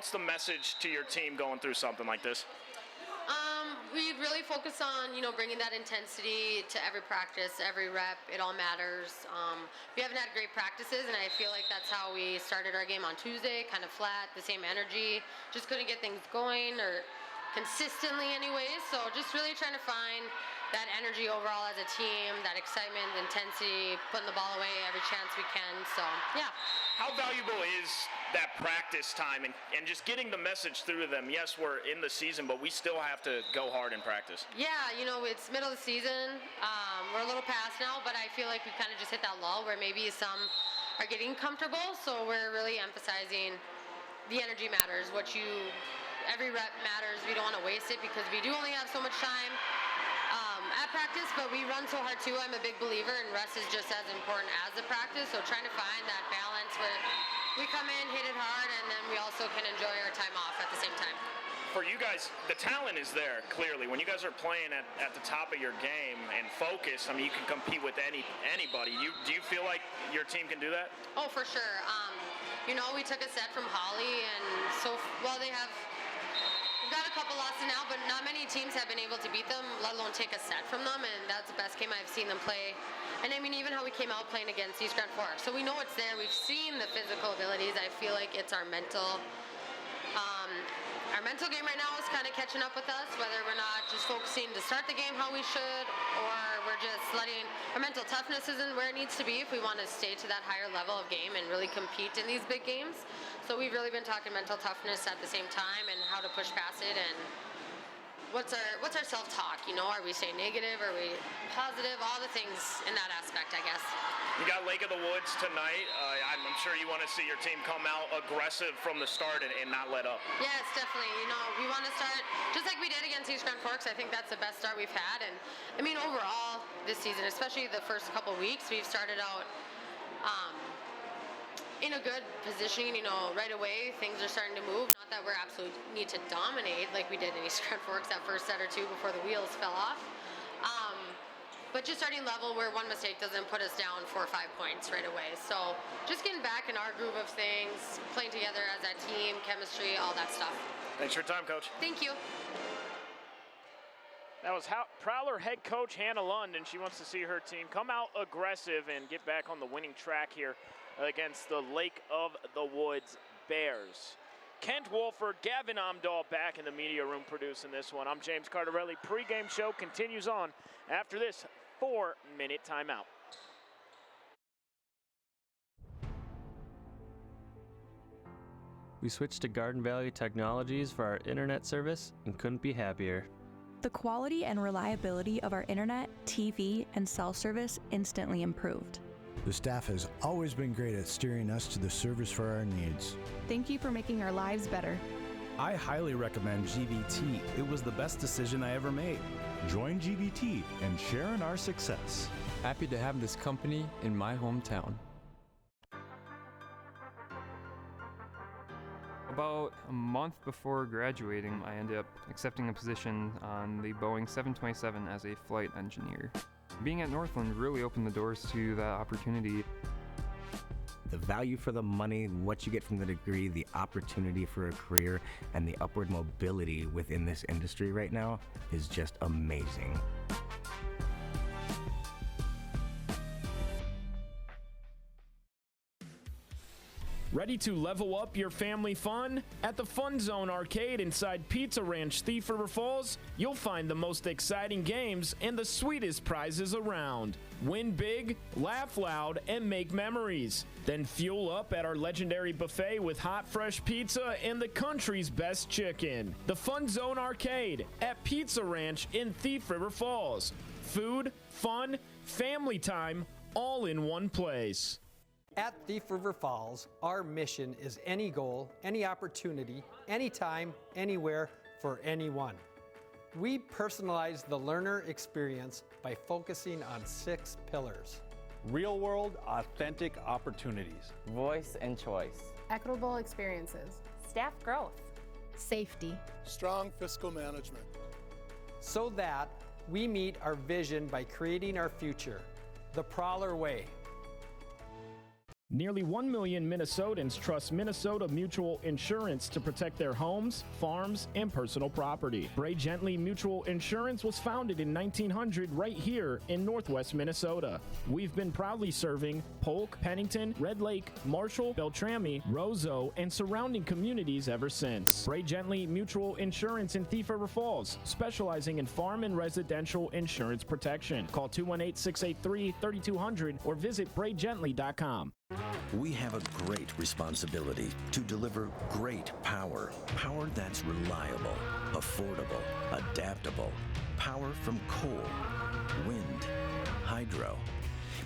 What's the message to your team going through something like this? We really focus on, bringing that intensity to every practice, every rep. It all matters. We haven't had great practices, and I feel like that's how we started our game on Tuesday, kind of flat, the same energy. Just couldn't get things going or consistently anyways. So just really trying to find that energy overall as a team, that excitement, intensity, putting the ball away every chance we can. So, yeah. How valuable is that practice time and just getting the message through to them? Yes, we're in the season, but we still have to go hard in practice. Yeah, it's middle of the season. We're a little past now, but I feel like we kind of just hit that lull where maybe some are getting comfortable. So we're really emphasizing the energy matters. Every rep matters. We don't want to waste it because we do only have so much time at practice, but we run so hard too. I'm a big believer, and rest is just as important as the practice. So trying to find that balance where we come in, hit it hard, and then we also can enjoy our time off at the same time. For you guys, the talent is there, clearly. When you guys are playing at the top of your game and focus, I mean, you can compete with anybody. Do you feel like your team can do that? Oh, for sure. We took a set from Holly, and we've got a couple losses now, but not many teams have been able to beat them, let alone take a set from them, and that's the best game I've seen them play. And I mean, even how we came out playing against East Grand Forks. So we know it's there. We've seen the physical abilities. I feel like it's our mental game right now is kind of catching up with us, whether we're not just focusing to start the game how we should, or we're just letting our mental toughness isn't where it needs to be if we want to stay to that higher level of game and really compete in these big games. So we've really been talking mental toughness at the same time and how to push past it, and what's our self-talk, Are we staying negative? Are we positive? All the things in that aspect, I guess. You got Lake of the Woods tonight. I'm sure you want to see your team come out aggressive from the start and not let up. Yes, definitely. We want to start just like we did against East Grand Forks. I think that's the best start we've had. And I mean, overall this season, especially the first couple weeks, we've started out in a good positioning, right away. Things are starting to move. Not that we're absolutely need to dominate like we did in East Grand Forks that first set or two before the wheels fell off. But just starting level where one mistake doesn't put us down 4 or 5 points right away. So just getting back in our groove of things, playing together as a team, chemistry, all that stuff. Thanks for your time, Coach. Thank you. That was Prowler head coach Hannah Lund, and she wants to see her team come out aggressive and get back on the winning track here against the Lake of the Woods Bears. Kent Wolford, Gavin Amdahl back in the media room producing this one. I'm James Cardarelli. Pre-game show continues on after this 4-minute timeout. We switched to Garden Valley Technologies for our internet service and couldn't be happier. The quality and reliability of our internet, TV, and cell service instantly improved. The staff has always been great at steering us to the service for our needs. Thank you for making our lives better. I highly recommend GVT. It was the best decision I ever made. Join GVT and share in our success. Happy to have this company in my hometown. About a month before graduating, I ended up accepting a position on the Boeing 727 as a flight engineer. Being at Northland really opened the doors to that opportunity. The value for the money, what you get from the degree, the opportunity for a career, and the upward mobility within this industry right now is just amazing. Ready to level up your family fun? At the Fun Zone Arcade inside Pizza Ranch, Thief River Falls, you'll find the most exciting games and the sweetest prizes around. Win big, laugh loud, and make memories. Then fuel up at our legendary buffet with hot, fresh pizza and the country's best chicken. The Fun Zone Arcade at Pizza Ranch in Thief River Falls. Food, fun, family time, all in one place. At Thief River Falls, our mission is any goal, any opportunity, anytime, anywhere, for anyone. We personalize the learner experience by focusing on 6 pillars. Real-world, authentic opportunities. Voice and choice. Equitable experiences. Staff growth. Safety. Strong fiscal management. So that we meet our vision by creating our future, the Prowler way. Nearly 1 million Minnesotans trust Minnesota Mutual Insurance to protect their homes, farms, and personal property. Bray Gently Mutual Insurance was founded in 1900 right here in Northwest Minnesota. We've been proudly serving Polk, Pennington, Red Lake, Marshall, Beltrami, Roseau, and surrounding communities ever since. Bray Gently Mutual Insurance in Thief River Falls, specializing in farm and residential insurance protection. Call 218-683-3200 or visit braygently.com. We have a great responsibility to deliver great power. Power that's reliable, affordable, adaptable. Power from coal, wind, hydro.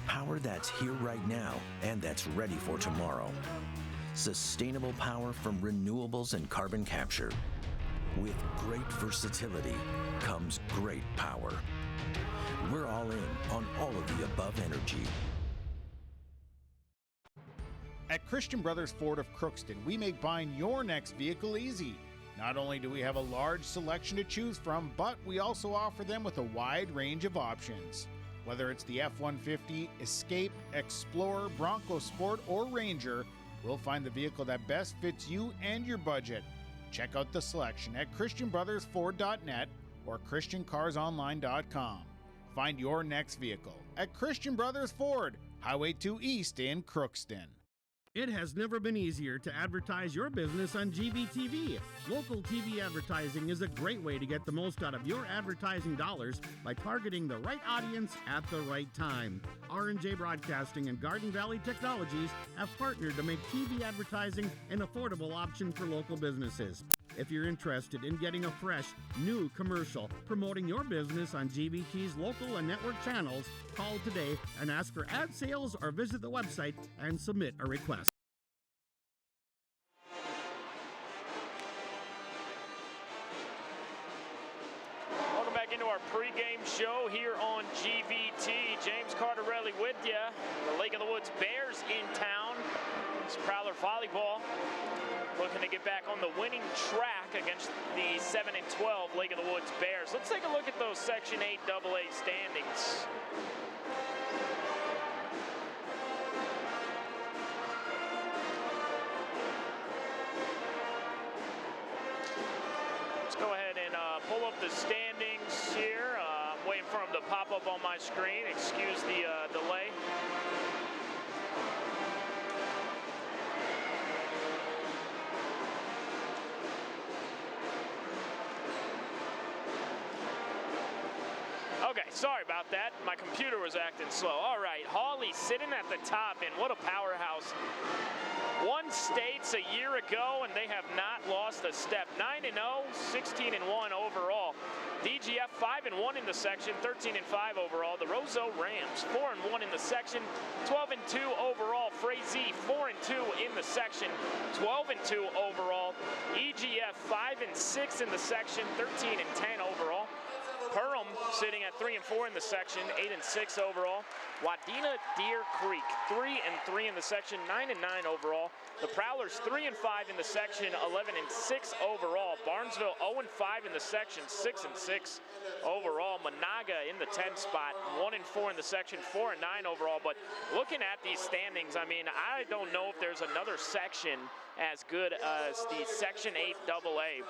Power that's here right now and that's ready for tomorrow. Sustainable power from renewables and carbon capture. With great versatility comes great power. We're all in on all of the above energy. At Christian Brothers Ford of Crookston, we make buying your next vehicle easy. Not only do we have a large selection to choose from, but we also offer them with a wide range of options. Whether it's the F-150, Escape, Explorer, Bronco Sport, or Ranger, we'll find the vehicle that best fits you and your budget. Check out the selection at ChristianBrothersFord.net or ChristianCarsOnline.com. Find your next vehicle at Christian Brothers Ford, Highway 2 East in Crookston. It has never been easier to advertise your business on GVTV. Local TV advertising is a great way to get the most out of your advertising dollars by targeting the right audience at the right time. R&J Broadcasting and Garden Valley Technologies have partnered to make TV advertising an affordable option for local businesses. If you're interested in getting a fresh, new commercial promoting your business on GVT's local and network channels, call today and ask for ad sales or visit the website and submit a request. Welcome back into our pregame show here on GVT. James Cardarelli with you. The Lake of the Woods Bears in town. It's Prowler Volleyball looking to get back on the winning track against the 7-12 Lake of the Woods Bears. Let's take a look at those Section 8 AA standings. Let's go ahead and pull up the standings here. I'm waiting for them to pop up on my screen. Excuse the delay. Okay, sorry about that. My computer was acting slow. All right, Hawley sitting at the top, and what a powerhouse. Won states a year ago, and they have not lost a step. 9-0, 16-1 overall. DGF 5-1 in the section, 13-5 overall. The Roseau Rams 4-1 in the section, 12-2 overall. Frazee 4-2 in the section, 12-2 overall. EGF 5-6 in the section, 13-10 overall. Perham sitting at 3-4 in the section, 8-6 overall. Wadena Deer Creek 3-3 in the section, 9-9 overall. The Prowlers 3-5 in the section, 11-6 overall. Barnesville 0-5 in the section, 6-6 overall. Monaga in the 10th spot, 1-4 in the section, 4-9 overall. But looking at these standings, I mean, I don't know if there's another section as good as the Section 8 AA.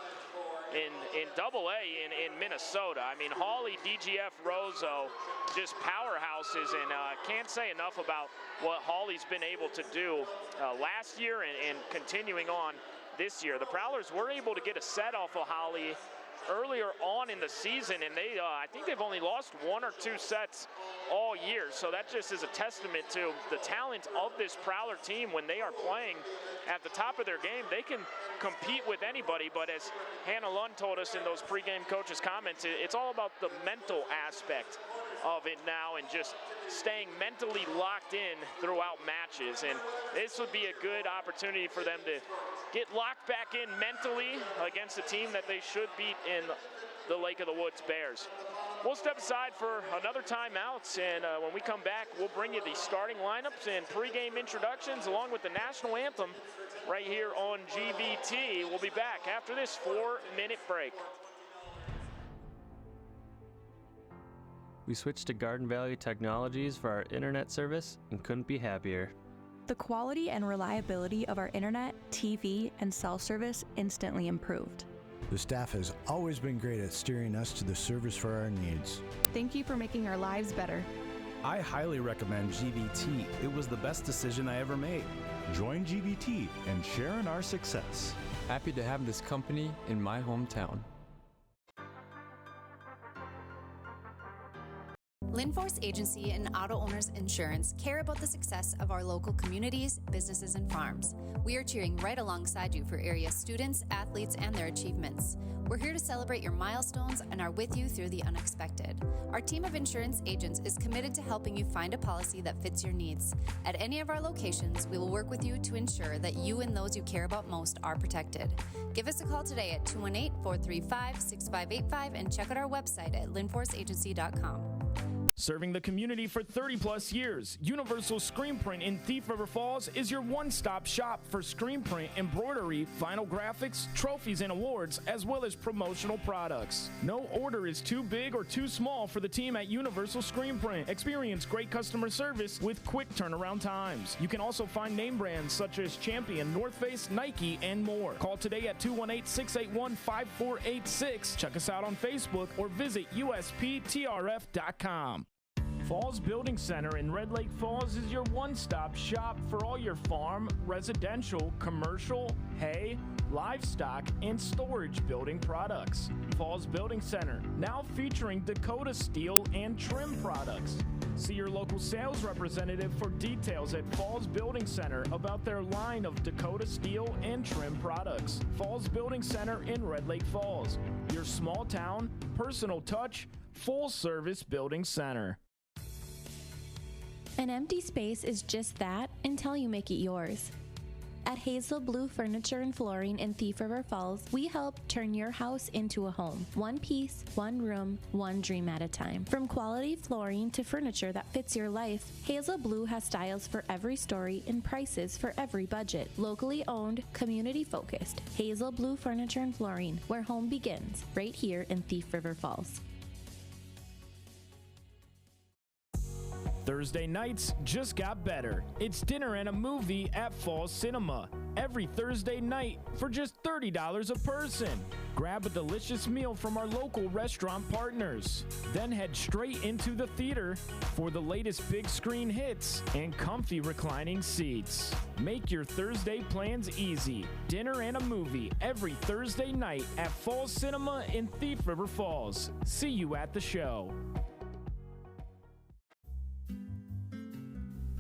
In AA in Minnesota. I mean, Hawley, DGF, Roseau, just powerhouses, and can't say enough about what Hawley's been able to do last year and continuing on this year. The Prowlers were able to get a set off of Hawley earlier on in the season, and they I think they've only lost 1 or 2 sets all year, so that just is a testament to the talent of this Prowler team. When they are playing at the top of their game, they can compete with anybody. But as Hannah Lund told us in those pregame coaches' comments, it's all about the mental aspect of it now and just staying mentally locked in throughout matches. And this would be a good opportunity for them to get locked back in mentally against a team that they should beat in the Lake of the Woods Bears. We'll step aside for another timeout, and when we come back, we'll bring you the starting lineups and pregame introductions along with the national anthem right here on GVT. We'll be back after this 4-minute break. We switched to Garden Valley Technologies for our internet service and couldn't be happier. The quality and reliability of our internet, TV, and cell service instantly improved. The staff has always been great at steering us to the service for our needs. Thank you for making our lives better. I highly recommend GVT. It was the best decision I ever made. Join GVT and share in our success. Happy to have this company in my hometown. Linforce Agency and Auto Owners Insurance care about the success of our local communities, businesses, and farms. We are cheering right alongside you for area students, athletes, and their achievements. We're here to celebrate your milestones and are with you through the unexpected. Our team of insurance agents is committed to helping you find a policy that fits your needs. At any of our locations, we will work with you to ensure that you and those you care about most are protected. Give us a call today at 218-435-6585 and check out our website at linforceagency.com. Serving the community for 30-plus years, Universal Screen Print in Thief River Falls is your one-stop shop for screen print, embroidery, vinyl graphics, trophies, and awards, as well as promotional products. No order is too big or too small for the team at Universal Screen Print. Experience great customer service with quick turnaround times. You can also find name brands such as Champion, North Face, Nike, and more. Call today at 218-681-5486. Check us out on Facebook or visit usptrf.com. Falls Building Center in Red Lake Falls is your one-stop shop for all your farm, residential, commercial, hay, livestock, and storage building products. Falls Building Center, now featuring Dakota steel and trim products. See your local sales representative for details at Falls Building Center about their line of Dakota steel and trim products. Falls Building Center in Red Lake Falls, your small town, personal touch, full-service building center. An empty space is just that until you make it yours. At Hazel Blue Furniture and Flooring in Thief River Falls, we help turn your house into a home. One piece, one room, one dream at a time. From quality flooring to furniture that fits your life, Hazel Blue has styles for every story and prices for every budget. Locally owned, community focused. Hazel Blue Furniture and Flooring, where home begins, right here in Thief River Falls. Thursday nights just got better. It's dinner and a movie at Falls Cinema every Thursday night for just $30 a person. Grab a delicious meal from our local restaurant partners. Then head straight into the theater for the latest big screen hits and comfy reclining seats. Make your Thursday plans easy. Dinner and a movie every Thursday night at Falls Cinema in Thief River Falls. See you at the show.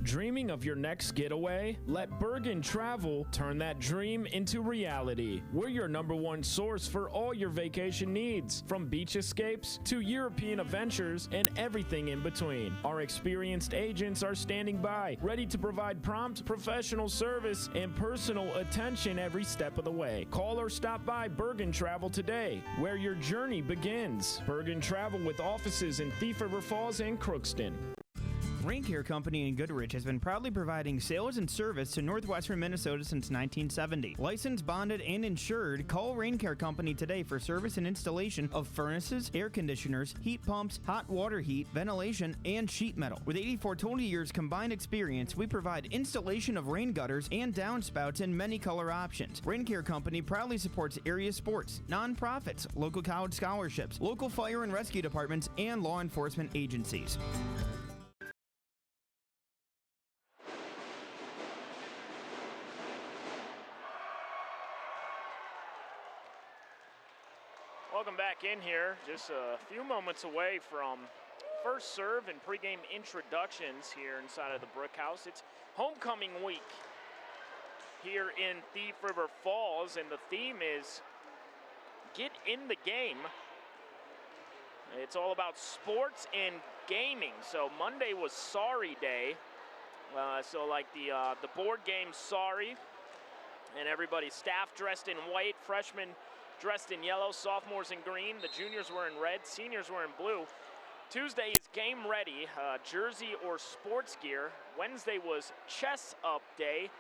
Dreaming of your next getaway? Let Bergen Travel turn that dream into reality. We're your #1 source for all your vacation needs, from beach escapes to European adventures and everything in between. Our experienced agents are standing by, ready to provide prompt, professional service and personal attention every step of the way. Call or stop by Bergen Travel today, where your journey begins. Bergen Travel, with offices in Thief River Falls and Crookston. Rain Care Company in Goodrich has been proudly providing sales and service to northwestern Minnesota since 1970. Licensed, bonded, and insured, call Rain Care Company today for service and installation of furnaces, air conditioners, heat pumps, hot water heat, ventilation, and sheet metal. With 84 total years combined experience, we provide installation of rain gutters and downspouts in many color options. Rain Care Company proudly supports area sports, nonprofits, local college scholarships, local fire and rescue departments, and law enforcement agencies. Welcome back in here, just a few moments away from first serve and pregame introductions here inside of the Brick House. It's homecoming week here in Thief River Falls, and the theme is get in the game. It's all about sports and gaming. So Monday was Sorry Day. So like the board game Sorry, and everybody's staff dressed in white, freshmen dressed in yellow, sophomores in green, the juniors were in red, seniors were in blue. Tuesday is game ready, jersey or sports gear. Wednesday was chess up day,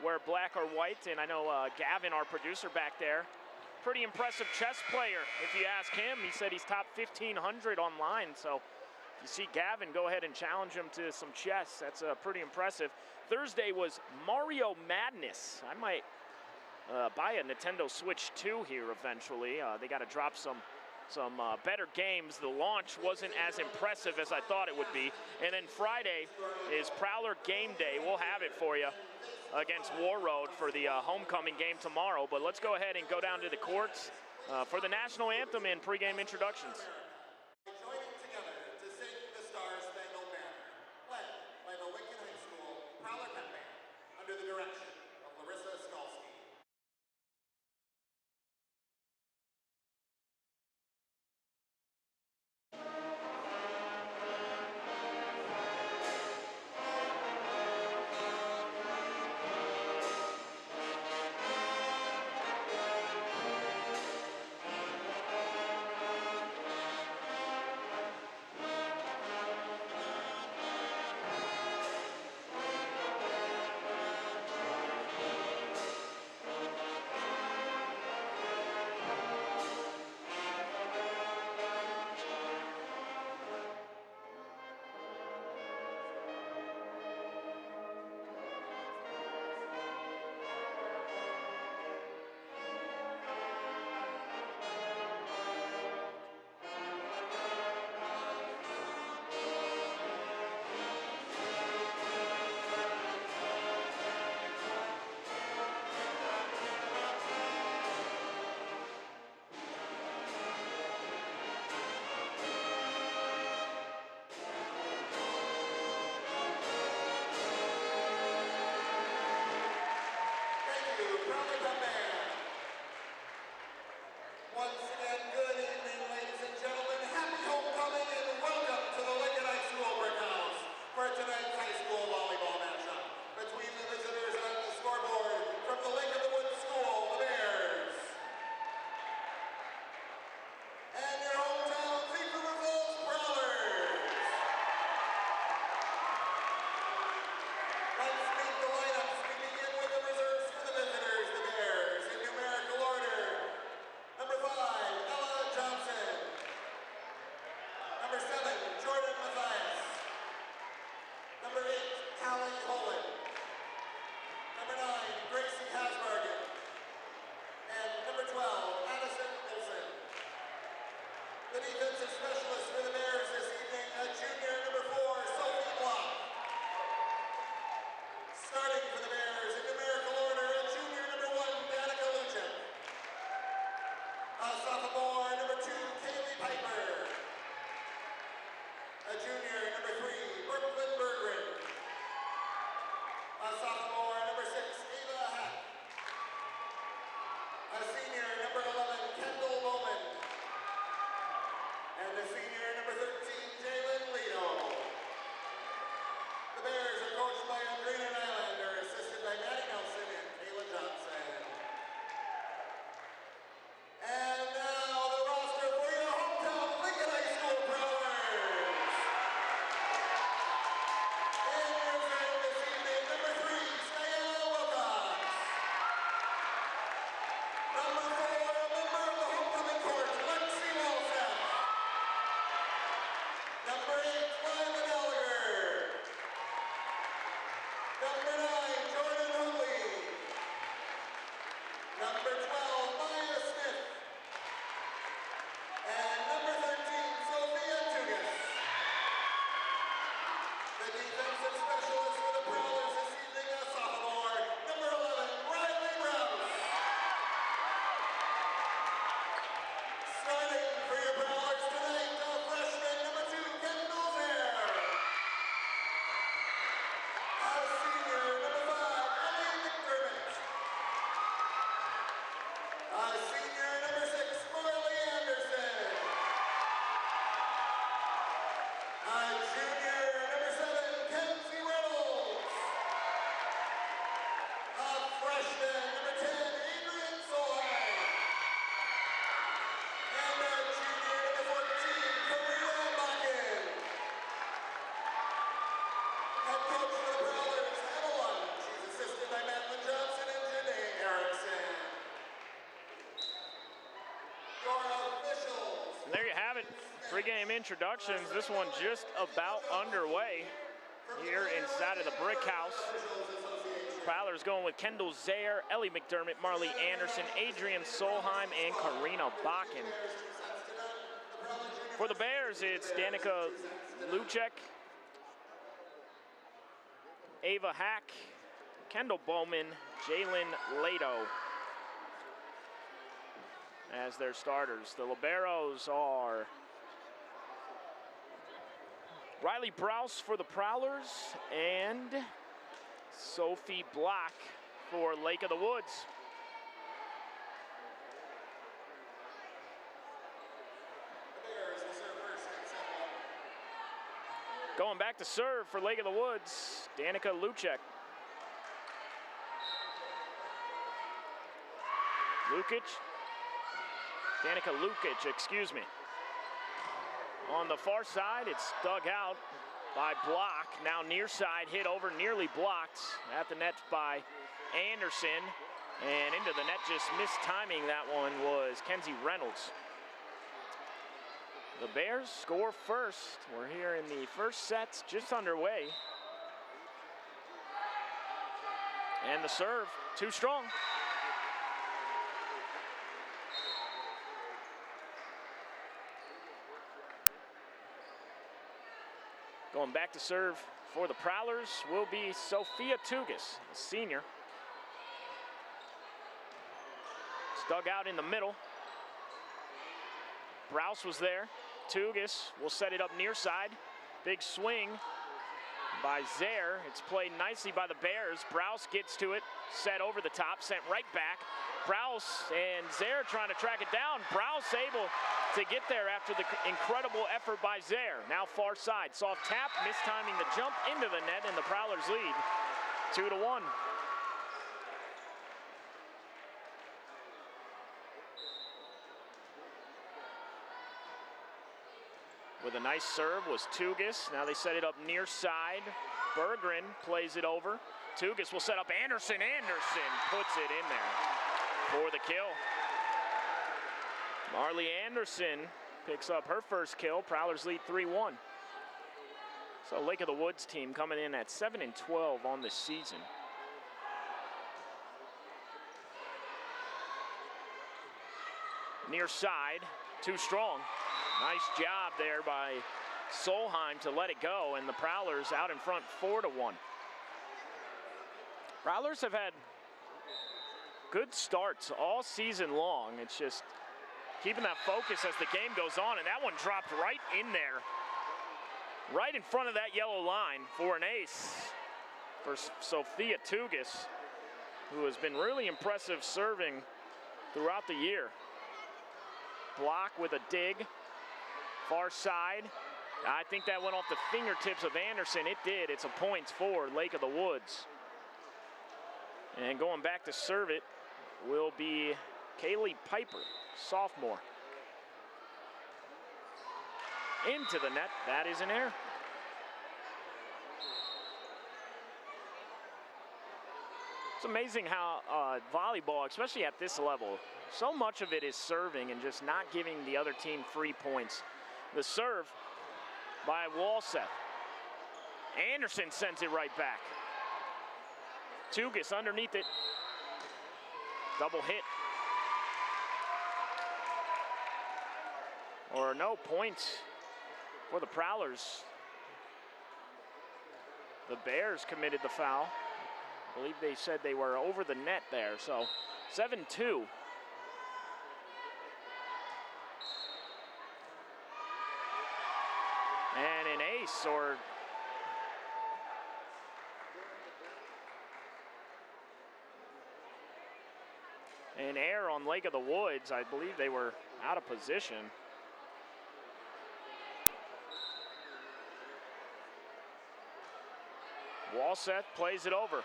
wear black or white, and I know Gavin, our producer back there, pretty impressive chess player. If you ask him, he said he's top 1,500 online, so you see Gavin, go ahead and challenge him to some chess. That's pretty impressive. Thursday was Mario Madness. I might buy a Nintendo Switch 2 here eventually. They got to drop some better games. The launch wasn't as impressive as I thought it would be. And then Friday is Prowler Game Day. We'll have it for you against War Road for the homecoming game tomorrow. But let's go ahead and go down to the courts for the national anthem and pregame introductions. Joining together to sing the Star-Spangled Banner, led by the Lincoln High School Prowler Pep Band under the direction of Larissa Skalski. Once again, good evening, ladies and gentlemen. Happy homecoming and welcome to the Lincoln High School Brick House for tonight's high school volleyball matchup between the visitors on the scoreboard from the Lake of the Woods School, the Bears, and your hometown Thief River Falls Prowlers. Let's meet the lineups. We begin with the reserves for the visitors, the Bears, in numerical order. Number 5, Ella Johnson. Number 7, Jordan Mathias. Number 8, Hallie Holland. Number 9, Gracie Hasbergen. And number 12, Addison Olsen. The defensive specialist for the Bears this evening, a junior, number 4, Sophie Block. Starting for the Bears in numerical order, a junior, number 1, Danica Luchin. A sophomore, number 2, Kaylee Piper. A junior, number 3, Brooklyn Berggren. A sophomore, number 6, Ava Hack. A senior, number 11, Kendall Bowman. And a senior, number 13, Jalen Lito. The Bears are coached by Andrina Nylander, assisted by Maddie Nelson and Kayla Johnson. And now the roster for your hometown Lincoln High School Prowlers. In reserve this evening, number 3, Skayana Wilcox. Number 4, a member of the homecoming court, Lexi Walseth. Number 8, Lila Gallagher. Number 9, Jordan Hooley. Number 12, Maya Smith. And number 13, Sophia Tugas. The defensive specialist for the Prowlers this evening, a sophomore, number 11, Riley Rouse. Starting for your Prowlers tonight, a freshman, number 2, Kendall Zaire. A senior, number 5, Ellie McDermott. A senior, number 6, Marley Anderson. A junior, number 7, Kenzie Reynolds. A freshman, number 10, Adrian Solheim. And a junior, number 14, Karina Bakken. Head coach for the Prowlers, Emma Lund. She's assisted by Madeline Johnson and Janae Erickson. Your officials. And there you have have it. Pre-game introductions. This one just about underway here inside of the Brick House. Prowlers going with Kendall Zaire, Ellie McDermott, Marley Anderson, Adrian Solheim, and Karina Bakken. For the Bears, it's Danica Luchek, Ava Hack, Kendall Bowman, Jalen Lato as their starters. The liberos are Riley Browse for the Prowlers and Sophie Block for Lake of the Woods. Going back to serve for Lake of the Woods, Danica Luchek. Danica Lukic, excuse me. On the far side, it's dug out by Block. Now near side, hit over, nearly blocked at the net by Anderson. And into the net, just mistiming that one was Kenzie Reynolds. The Bears score first. We're here in the first set, just underway. And the serve, too strong. Going back to serve for the Prowlers will be Sophia Tugas, a senior. It's dug out in the middle. Browse was there. Tugas will set it up near side. Big swing by Zaire. It's played nicely by the Bears. Browse gets to it, set over the top, sent right back. Browse and Zaire trying to track it down. Browse able to get there after the incredible effort by Zaire. Now far side, soft tap, mistiming the jump into the net, and the Prowlers lead 2-1. With a nice serve was Tugas. Now they set it up near side. Berggren plays it over. Tugas will set up Anderson. Anderson puts it in there for the kill. Marley Anderson picks up her first kill. Prowlers lead 3-1. So Lake of the Woods team coming in at 7-12 on this season. Near side, too strong. Nice job there by Solheim to let it go, and the Prowlers out in front 4-1. Prowlers have had good starts all season long. It's just keeping that focus as the game goes on, and that one dropped right in there, right in front of that yellow line for an ace for Sophia Tugas, who has been really impressive serving throughout the year. Block with a dig. Far side, I think that went off the fingertips of Anderson. It did. It's a point for Lake of the Woods. And going back to serve it will be Kaylee Piper, sophomore. Into the net. That is an error. It's amazing how volleyball, especially at this level, so much of it is serving and just not giving the other team free points. The serve by Walseth. Anderson sends it right back. Tugas underneath it. Double hit. Or no points for the Prowlers. The Bears committed the foul. I believe they said they were over the net there, so 7-2. And an ace or an error on Lake of the Woods. I believe they were out of position. Walseth plays it over.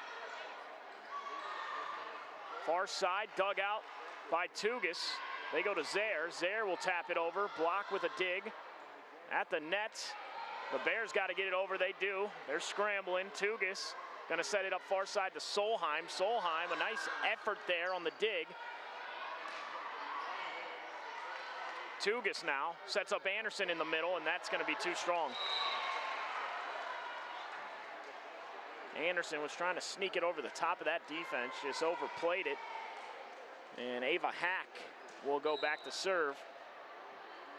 Far side, dug out by Tugas. They go to Zaire. Zaire will tap it over. Block with a dig at the net. The Bears got to get it over. They do. They're scrambling. Tugas going to set it up far side to Solheim. Solheim, a nice effort there on the dig. Tugas now sets up Anderson in the middle, and that's going to be too strong. Anderson was trying to sneak it over the top of that defense, just overplayed it. And Ava Hack will go back to serve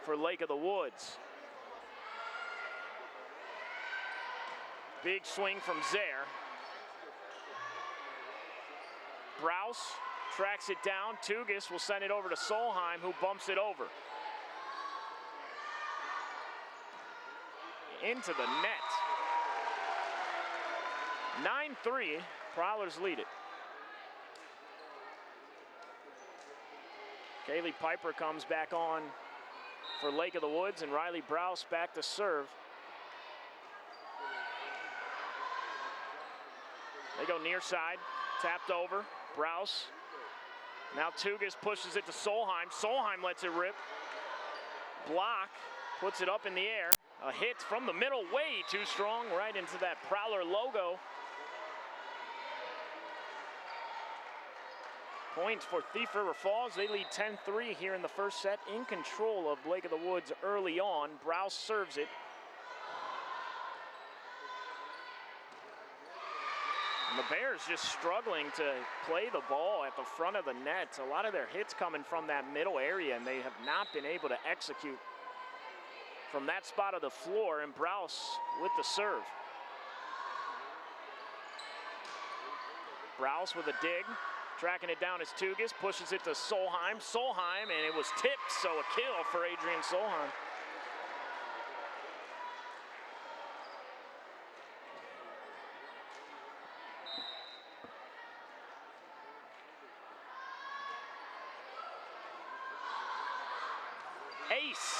for Lake of the Woods. Big swing from Zare. Browse tracks it down. Tugas will send it over to Solheim, who bumps it over. Into the net. 9-3, Prowlers lead it. Kaylee Piper comes back on for Lake of the Woods, and Riley Browse back to serve. They go near side, tapped over, Browse. Now Tugas pushes it to Solheim. Solheim lets it rip. Block, puts it up in the air. A hit from the middle, way too strong, right into that Prowler logo. Points for Thief River Falls. They lead 10-3 here in the first set, in control of Lake of the Woods early on. Browse serves it. And the Bears just struggling to play the ball at the front of the net. A lot of their hits coming from that middle area, and they have not been able to execute from that spot of the floor. And Browse with the serve. Browse with a dig. Tracking it down is Tugas, pushes it to Solheim. Solheim, and it was tipped, so a kill for Adrian Solheim. Ace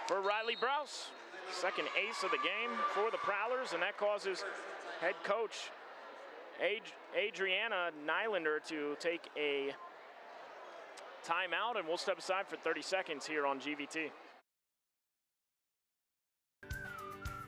for Riley Browse. Second ace of the game for the Prowlers, and that causes head coach Adriana Nylander to take a timeout, and we'll step aside for 30 seconds here on GVT.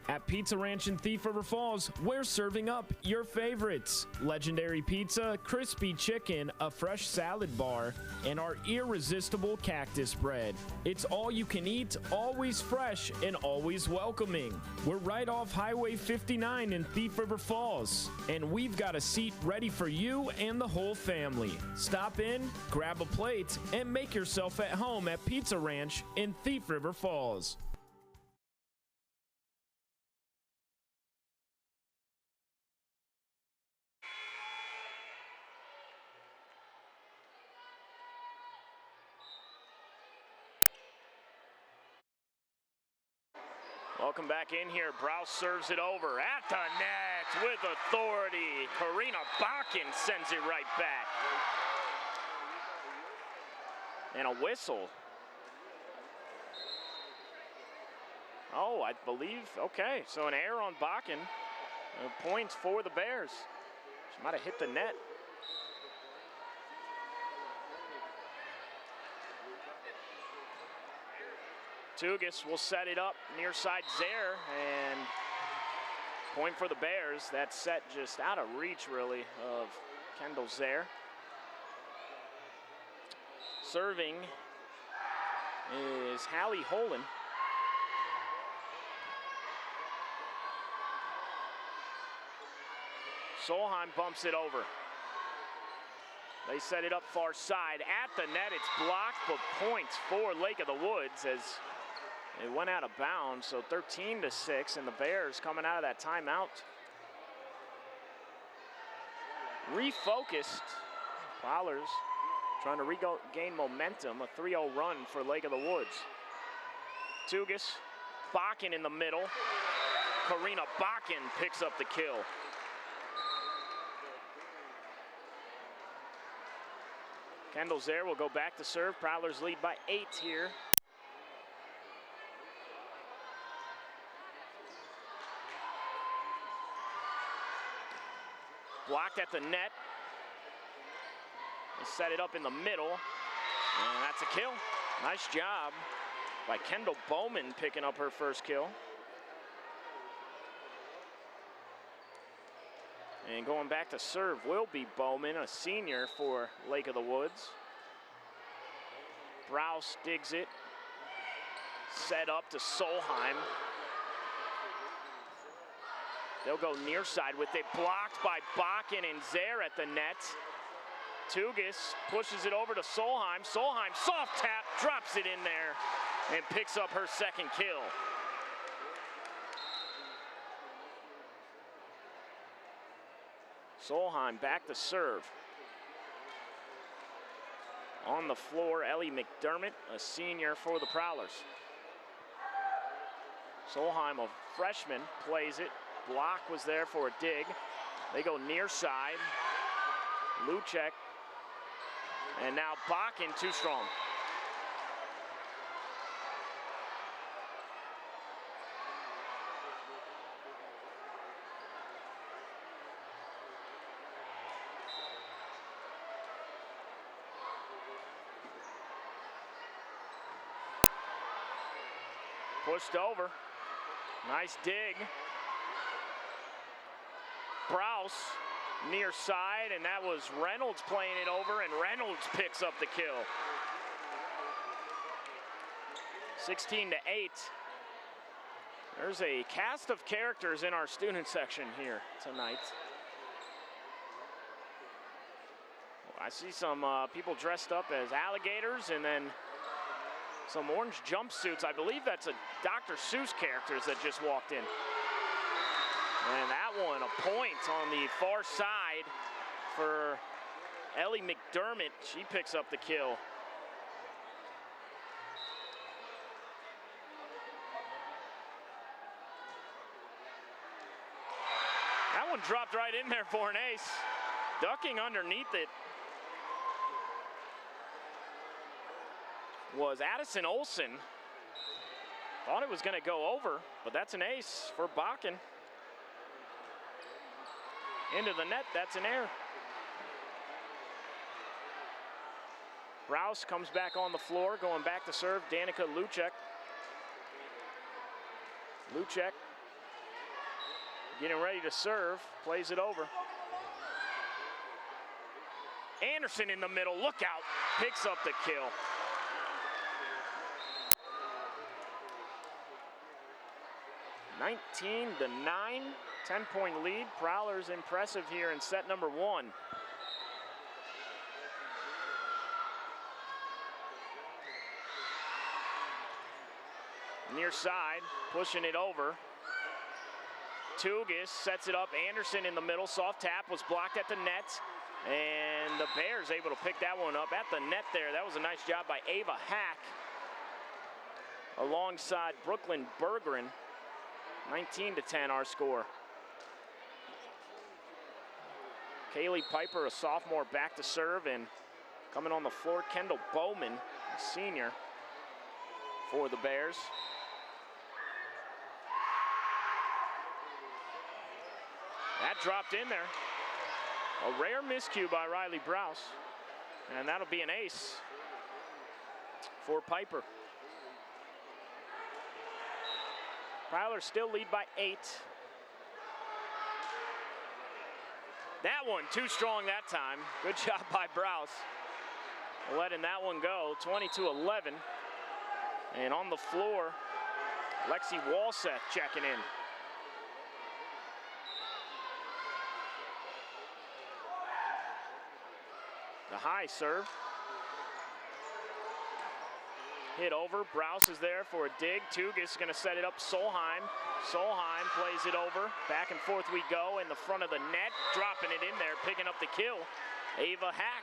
At Pizza Ranch in Thief River Falls, we're serving up your favorites. Legendary pizza, crispy chicken, a fresh salad bar, and our irresistible cactus bread. It's all you can eat, always fresh, and always welcoming. We're right off Highway 59 in Thief River Falls, and we've got a seat ready for you and the whole family. Stop in, grab a plate, and make yourself at home at Pizza Ranch in Thief River Falls. Welcome back in here. Browse serves it over at the net with authority. Karina Bakken sends it right back. And a whistle. Oh, I believe, okay. So an error on Bakken. Points for the Bears. She might have hit the net. Tugas will set it up near side Zare, and point for the Bears. That set just out of reach, really, of Kendall Zare. Serving is Hallie Holen. Solheim bumps it over. They set it up far side. At the net, it's blocked, but points for Lake of the Woods as it went out of bounds, so 13-6, and the Bears coming out of that timeout refocused. Prowlers trying to regain momentum, a 3-0 run for Lake of the Woods. Tugas, Bakken in the middle. Karina Bakken picks up the kill. Kendall Zare will go back to serve. Prowlers lead by 8 here. Blocked at the net. They set it up in the middle, and that's a kill. Nice job by Kendall Bowman picking up her first kill. And going back to serve will be Bowman, a senior for Lake of the Woods. Rouse digs it. Set up to Solheim. They'll go near side with it. Blocked by Bakken and Zare at the net. Tugis pushes it over to Solheim. Solheim, soft tap, drops it in there, and picks up her second kill. Solheim back to serve. On the floor, Ellie McDermott, a senior for the Prowlers. Solheim, a freshman, plays it. Block was there for a dig. They go near side. Luchek. And now Bakken too strong. Pushed over. Nice dig. Browse near side, and that was Reynolds playing it over, and Reynolds picks up the kill. 16-8. There's a cast of characters in our student section here tonight. I see some people dressed up as alligators, and then some orange jumpsuits. I believe that's a Dr. Seuss characters that just walked in. And that one, a point on the far side for Ellie McDermott. She picks up the kill. That one dropped right in there for an ace. Ducking underneath it was Addison Olsen. Thought it was going to go over, but that's an ace for Bakken. Into the net, that's an error. Browse comes back on the floor, going back to serve, Danica Luchek. Luchek getting ready to serve, plays it over. Anderson in the middle, look out, picks up the kill. (19-9), 10-point lead. Prowlers impressive here in set number one. Near side, pushing it over. Tugis sets it up. Anderson in the middle. Soft tap was blocked at the net. And the Bears able to pick that one up at the net there. That was a nice job by Ava Hack alongside Brooklyn Berggren. 19-10 our score. Kaylee Piper, a sophomore, back to serve, and coming on the floor, Kendall Bowman, a senior for the Bears. That dropped in there. A rare miscue by Riley Browse, and that'll be an ace for Piper. Prowlers still lead by 8. That one too strong that time. Good job by Browse, letting that one go. 22-11. And on the floor, Lexi Walseth checking in. The high serve. Hit over, Browse is there for a dig. Tugis is gonna set it up, Solheim. Solheim plays it over. Back and forth we go in the front of the net, dropping it in there, picking up the kill. Ava Hack.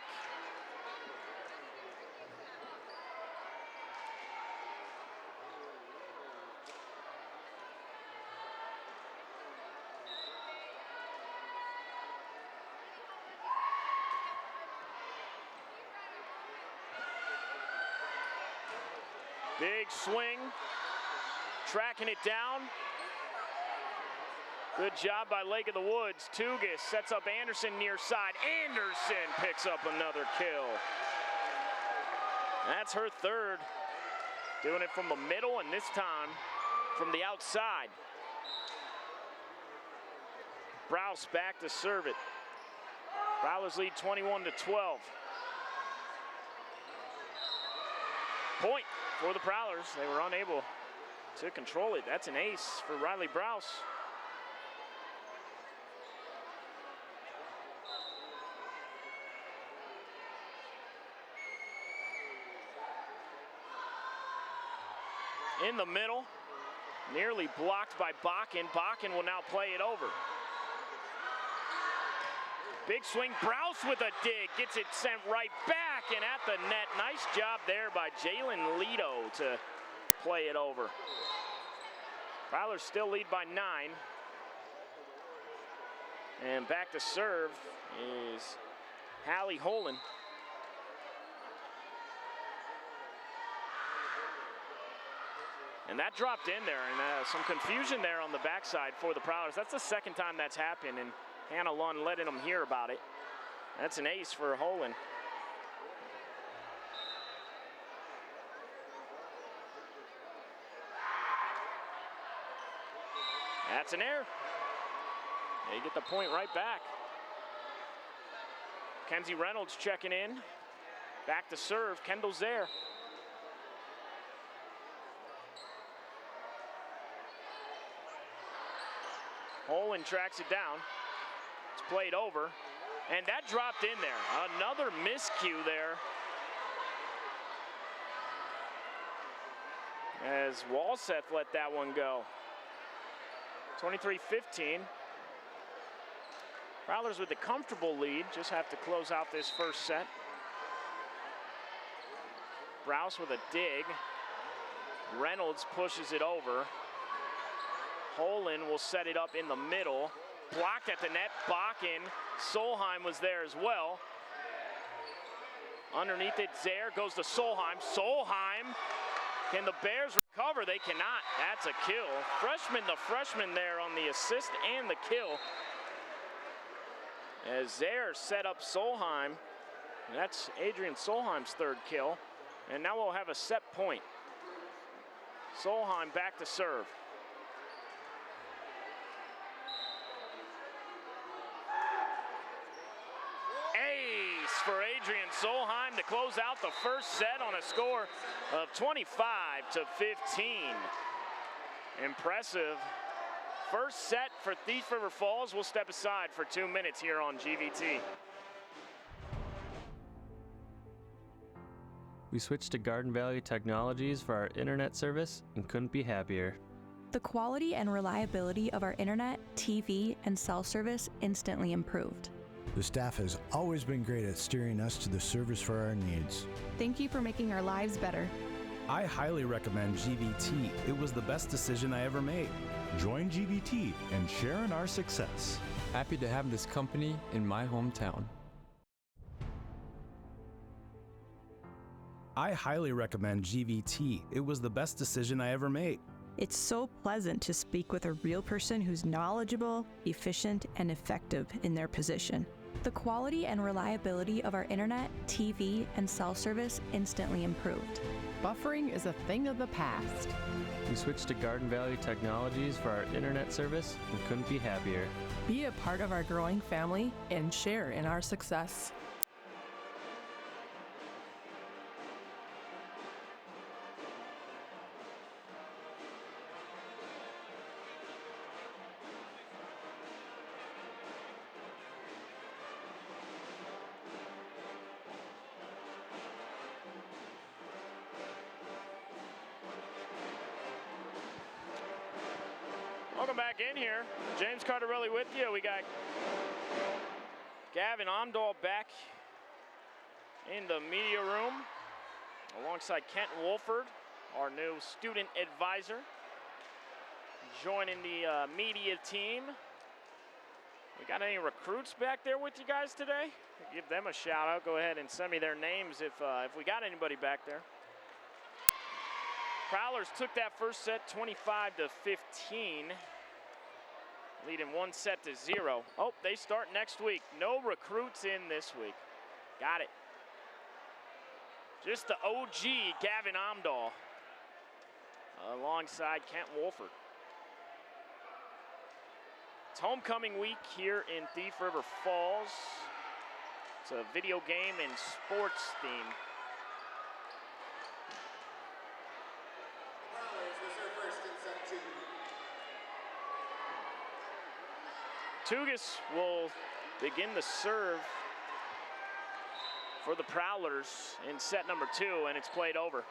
Big swing, tracking it down. Good job by Lake of the Woods. Tugis sets up Anderson near side. Anderson picks up another kill. That's her third. Doing it from the middle, and this time from the outside. Browse back to serve it. Prowlers lead 21-12. Point for the Prowlers. They were unable to control it. That's an ace for Riley Browse. In the middle, nearly blocked by Bakken. Bakken will now play it over. Big swing, Browse with a dig, gets it sent right back and at the net. Nice job there by Jalen Leto to play it over. Prowlers still lead by 9. And back to serve is Hallie Holen. And that dropped in there, and some confusion there on the backside for the Prowlers. That's the second time that's happened, and Hannah Lund letting them hear about it. That's an ace for Holen. That's an error. They get the point right back. Kenzie Reynolds checking in. Back to serve, Kendall Zaire. Holen tracks it down. It's played over, and that dropped in there. Another miscue there. As Walseth let that one go. 23-15. Prowlers with a comfortable lead, just have to close out this first set. Browse with a dig. Reynolds pushes it over. Holen will set it up in the middle. Blocked at the net, Bakken. Solheim was there as well. Underneath it, Zaire goes to Solheim. Solheim, can the Bears recover? They cannot. That's a kill. The freshman there on the assist and the kill. As Zaire set up Solheim. That's Adrian Solheim's third kill. And now we'll have a set point. Solheim back to serve. Ace for Adrian Solheim to close out the first set on a score of 25-15. Impressive. First set for Thief River Falls. We'll step aside for 2 minutes here on GVT. We switched to Garden Valley Technologies for our internet service and couldn't be happier. The quality and reliability of our internet, TV, and cell service instantly improved. The staff has always been great at steering us to the service for our needs. Thank you for making our lives better. I highly recommend GVT. It was the best decision I ever made. Join GVT and share in our success. Happy to have this company in my hometown. I highly recommend GVT. It was the best decision I ever made. It's so pleasant to speak with a real person who's knowledgeable, efficient, and effective in their position. The quality and reliability of our internet, TV, and cell service instantly improved. Buffering is a thing of the past. We switched to Garden Valley Technologies for our internet service and couldn't be happier. Be a part of our growing family and share in our success. Welcome back in here. James Cardarelli with you. We got Gavin Omdahl back in the media room alongside Kent Wolford, our new student advisor, joining the media team. We got any recruits back there with you guys today? Give them a shout out. Go ahead and send me their names if we got anybody back there. Prowlers took that first set 25-15, leading 1-0. Oh, they start next week. No recruits in this week. Got it. Just the OG Gavin Omdahl alongside Kent Wolford. It's homecoming week here in Thief River Falls. It's a video game and sports theme. Tugas will begin the serve for the Prowlers in set number 2, and it's played over.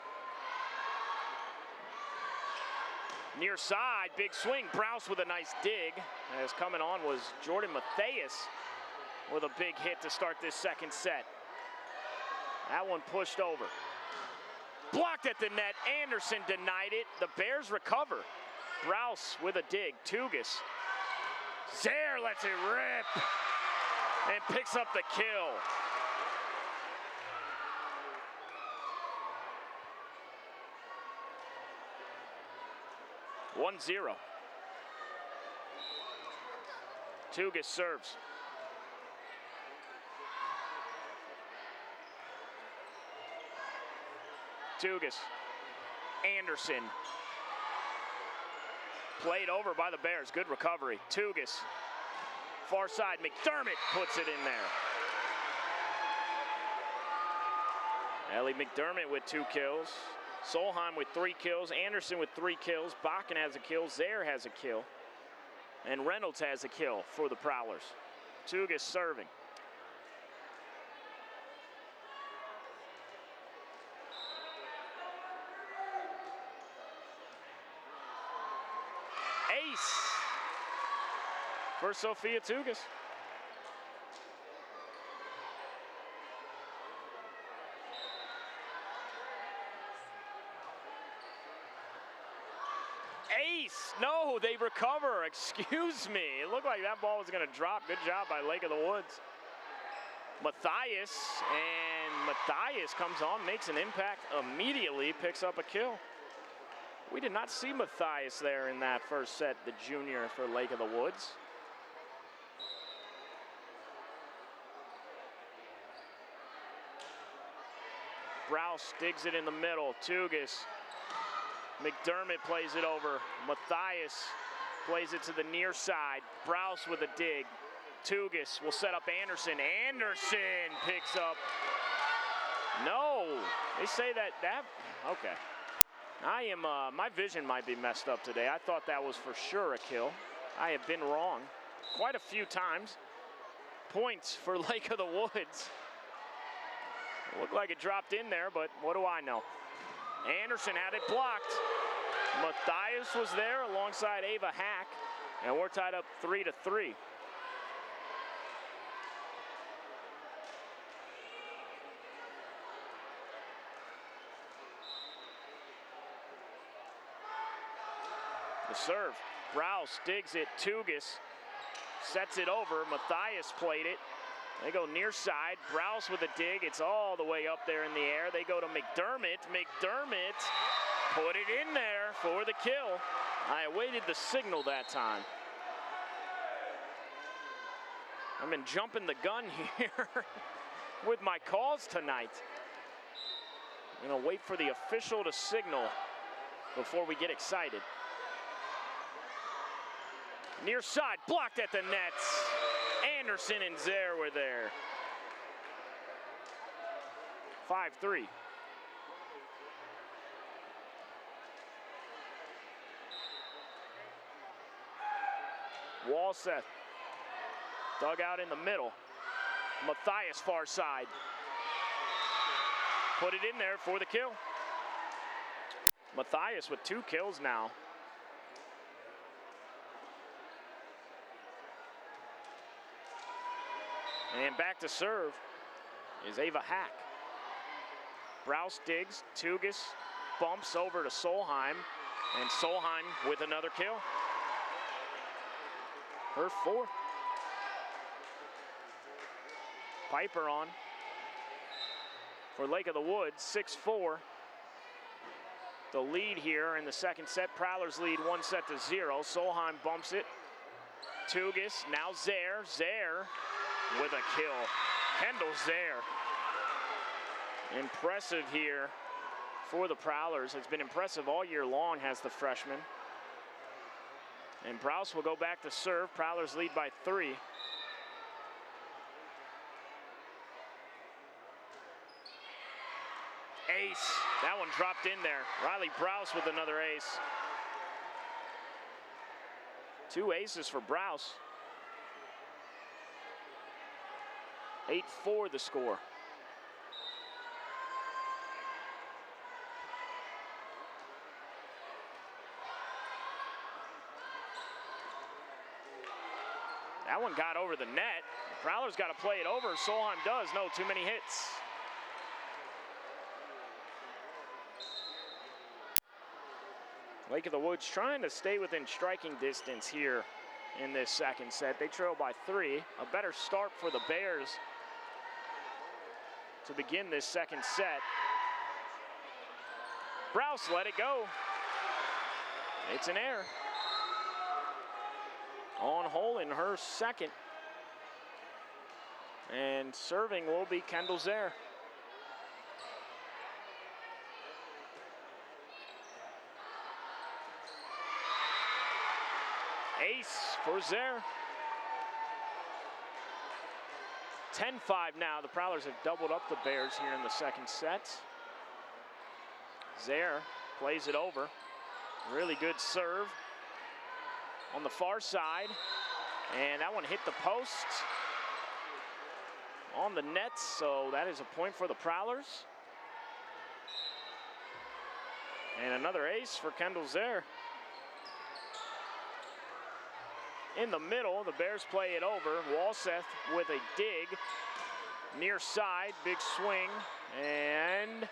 Near side, big swing. Browse with a nice dig. As coming on was Jordan Matthias with a big hit to start this second set. That one pushed over. Blocked at the net. Anderson denied it. The Bears recover. Browse with a dig. Tugas. Zaire lets it rip and picks up the kill. One zero. Tugas serves. Tugas. Anderson. Played over by the Bears. Good recovery. Tugas. Far side. McDermott puts it in there. Ellie McDermott with 2 kills. Solheim with 3 kills. Anderson with 3 kills. Bakken has a kill. Zaire has a kill. And Reynolds has a kill for the Prowlers. Tugas serving. Ace for Sophia Tugas. Ace, no, they recover, excuse me. It looked like that ball was gonna drop. Good job by Lake of the Woods. Matthias, and Matthias comes on, makes an impact immediately, picks up a kill. We did not see Matthias there in that first set, the junior for Lake of the Woods. Browse digs it in the middle. Tugas. McDermott plays it over. Matthias plays it to the near side. Browse with a dig. Tugas will set up Anderson. Anderson picks up. No, they say that, okay. My vision might be messed up today. I thought that was for sure a kill. I have been wrong quite a few times. Points for Lake of the Woods. Looked like it dropped in there, but what do I know? Anderson had it blocked. Matthias was there alongside Ava Hack, and we're tied up 3-3. The serve. Browse digs it. Tugas sets it over. Matthias played it. They go near side. Browse with a dig. It's all the way up there in the air. They go to McDermott. McDermott put it in there for the kill. I awaited the signal that time. I've been jumping the gun here with my calls tonight. I'm gonna wait for the official to signal before we get excited. Near side, blocked at the nets. Anderson and Zaire were there. 5-3. Walseth dug out in the middle. Matthias far side. Put it in there for the kill. Matthias with 2 kills now. And back to serve is Ava Hack. Browse digs, Tugas bumps over to Solheim, and Solheim with another kill. Her 4th. Piper on for Lake of the Woods, 6-4. The lead here in the second set. Prowlers lead 1-0. Solheim bumps it. Tugas, now Zaire. Zaire with a kill. Kendall Zaire. Impressive here for the Prowlers. It's been impressive all year long, has the freshman. And Browse will go back to serve. Prowlers lead by 3. Ace. That one dropped in there. Riley Browse with another ace. 2 aces for Browse. 8-4 the score. That one got over the net. The Prowlers got to play it over. Solheim does. No, too many hits. Lake of the Woods trying to stay within striking distance here in this second set. They trail by 3. A better start for the Bears to begin this second set. Browse let it go. It's an error. On hole in her second. And serving will be Kendall Zare. Ace for Zare. 10-5 now. The Prowlers have doubled up the Bears here in the second set. Zare plays it over. Really good serve on the far side. And that one hit the post on the net, so that is a point for the Prowlers. And another ace for Kendall Zare. In the middle, the Bears play it over. Walseth with a dig. Near side, big swing. And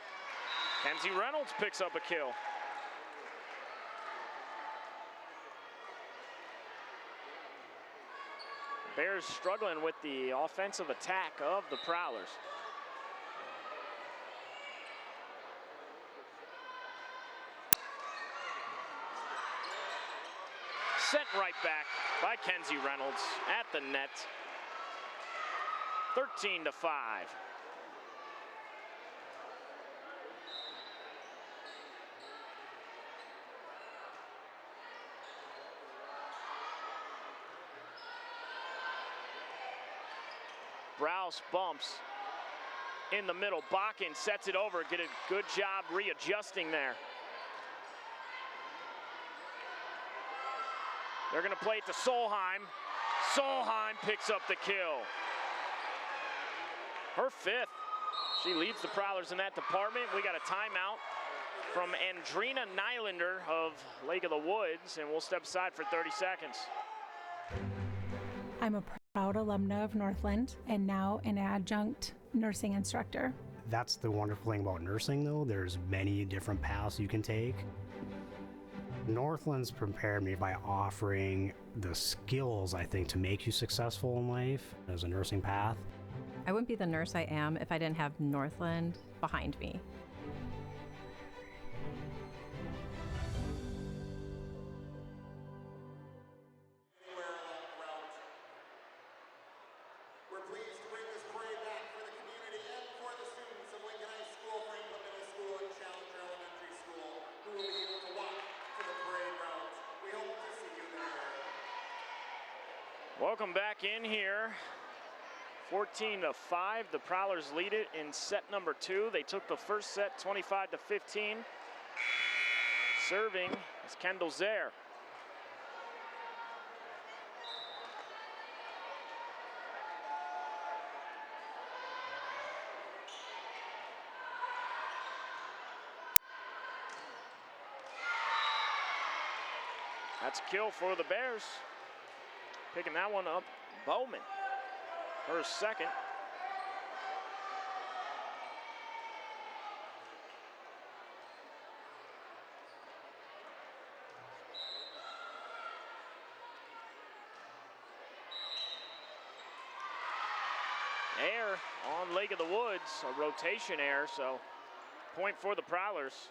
Kenzie Reynolds picks up a kill. Bears struggling with the offensive attack of the Prowlers. Sent right back by Kenzie Reynolds at the net. 13-5. Browse bumps in the middle. Bakken sets it over. Get a good job readjusting there. They're going to play it to Solheim. Solheim picks up the kill. Her 5th. She leads the Prowlers in that department. We got a timeout from Andrina Nylander of Lake of the Woods, and we'll step aside for 30 seconds. I'm a proud alumna of Northland and now an adjunct nursing instructor. That's the wonderful thing about nursing, though. There's many different paths you can take. Northland's prepared me by offering the skills, I think, to make you successful in life as a nursing path. I wouldn't be the nurse I am if I didn't have Northland behind me. Welcome back in here. 14-5, the Prowlers lead it in set number 2. They took the first set 25-15. Serving is Kendall Zare. That's a kill for the Bears. Picking that one up, Bowman, her 2nd. Air on Lake of the Woods, a rotation error, so point for the Prowlers.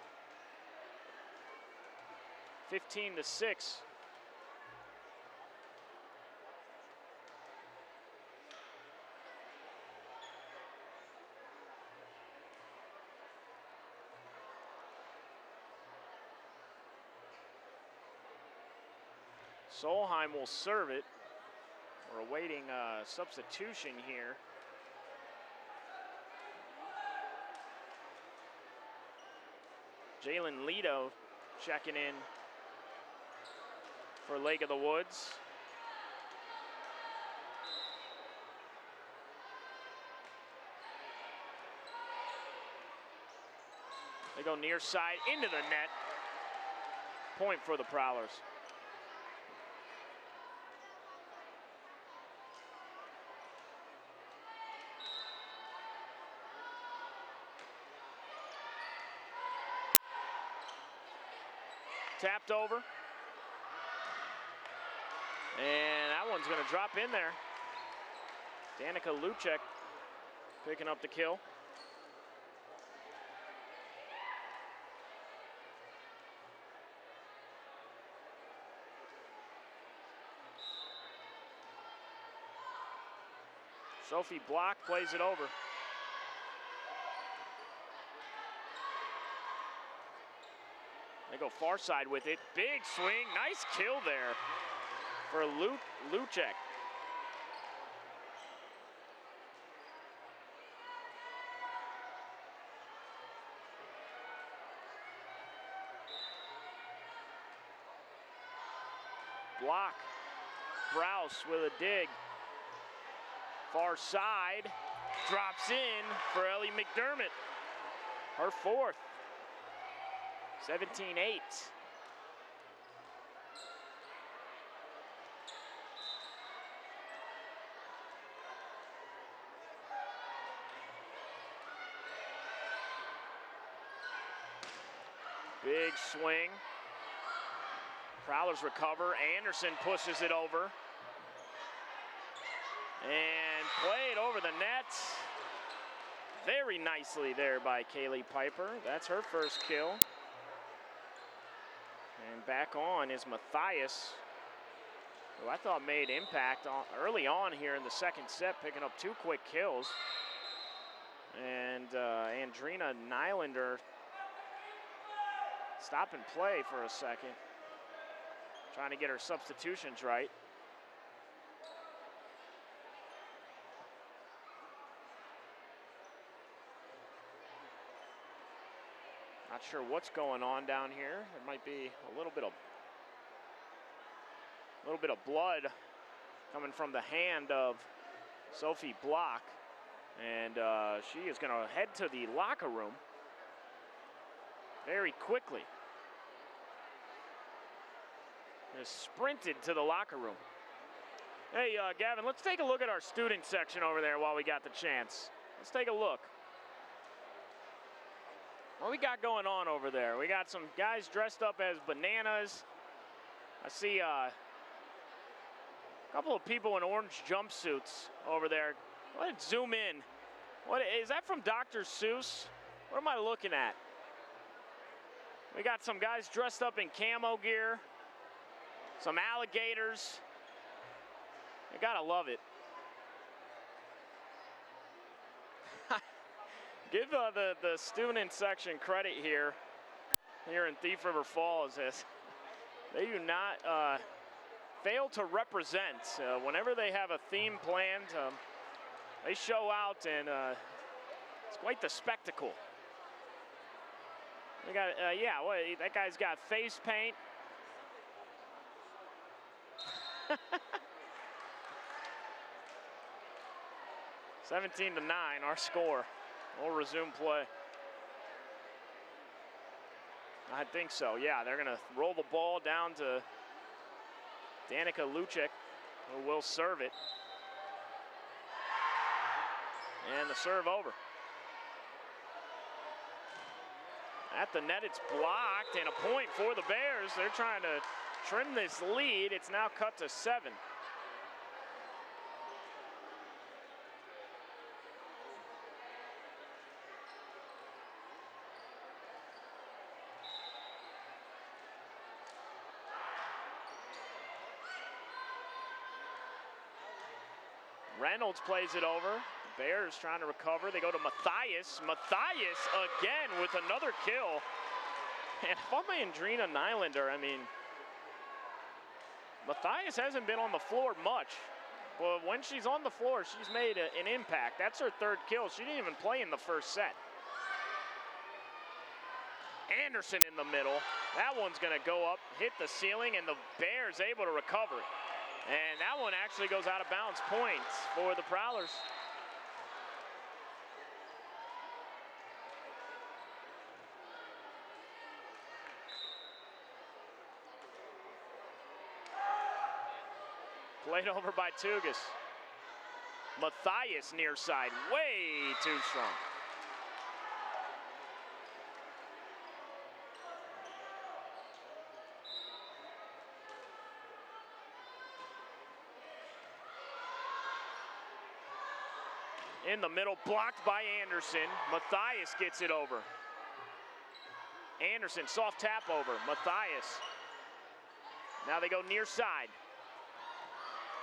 15-6. Solheim will serve it. We're awaiting a substitution here. Jalen Leto checking in for Lake of the Woods. They go near side into the net. Point for the Prowlers. Tapped over. And that one's going to drop in there. Danica Luchek picking up the kill. Sophie Block plays it over. They go far side with it. Big swing, nice kill there for Luchek. Block, Browse with a dig. Far side, drops in for Ellie McDermott. Her fourth, 17-8. Big swing. Prowlers recover. Anderson pushes it over. And played over the net. Very nicely there by Kaylee Piper. That's her first kill. And back on is Matthias, who I thought made impact early on here in the second set, picking up 2 quick kills. And Andrina Nylander stop and play for a second, trying to get her substitutions right. Not sure what's going on down here. There might be a little bit of blood coming from the hand of Sophie Block, and she is going to head to the locker room very quickly. Just sprinted to the locker room. Hey, Gavin, let's take a look at our student section over there while we got the chance. Let's take a look. What we got going on over there? We got some guys dressed up as bananas. I see a couple of people in orange jumpsuits over there. Let's zoom in. What is that from Dr. Seuss? What am I looking at? We got some guys dressed up in camo gear, some alligators. You gotta love it. Give the student section credit here in Thief River Falls, as they do not fail to represent. Whenever they have a theme planned, they show out, and it's quite the spectacle. We got, that guy's got face paint. 17-9, our score. We'll resume play. I think so, yeah. They're gonna roll the ball down to Danica Luchek, who will serve it. And the serve over. At the net, it's blocked, and a point for the Bears. They're trying to trim this lead. It's now cut to 7. Reynolds plays it over. The Bears trying to recover. They go to Matthias. Matthias again with another kill. And if I'm Andrina Nylander, I mean, Matthias hasn't been on the floor much. But when she's on the floor, she's made an impact. That's her 3rd kill. She didn't even play in the first set. Anderson in the middle. That one's going to go up, hit the ceiling, and the Bears able to recover it. And that one actually goes out of bounds. Points for the Prowlers. Played over by Tugas. Matthias near side, way too strong. In the middle, blocked by Anderson. Matthias gets it over. Anderson, soft tap over. Matthias. Now they go near side.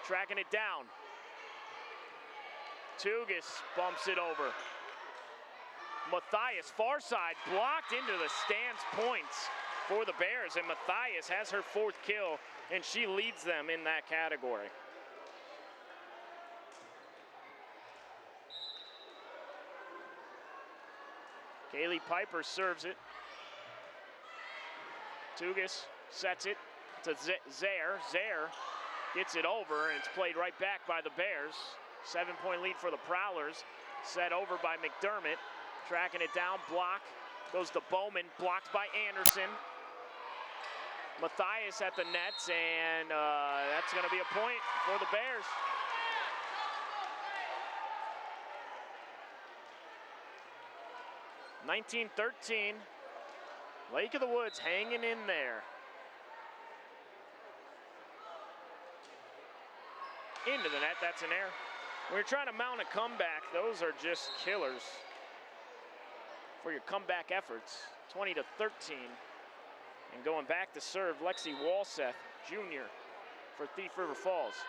Tracking it down. Tugas bumps it over. Matthias, far side, blocked into the stands points for the Bears, and Matthias has her 4th kill, and she leads them in that category. Kaylee Piper serves it. Tugas sets it to Zaire. Zaire gets it over, and it's played right back by the Bears. 7-point lead for the Prowlers. Set over by McDermott. Tracking it down, block. Goes to Bowman, blocked by Anderson. Matthias at the nets, and that's going to be a point for the Bears. (19-13). Lake of the Woods hanging in there. Into the net, that's an error. When you're trying to mount a comeback, those are just killers for your comeback efforts. 20-13. And going back to serve, Lexi Walseth, Jr. for Thief River Falls.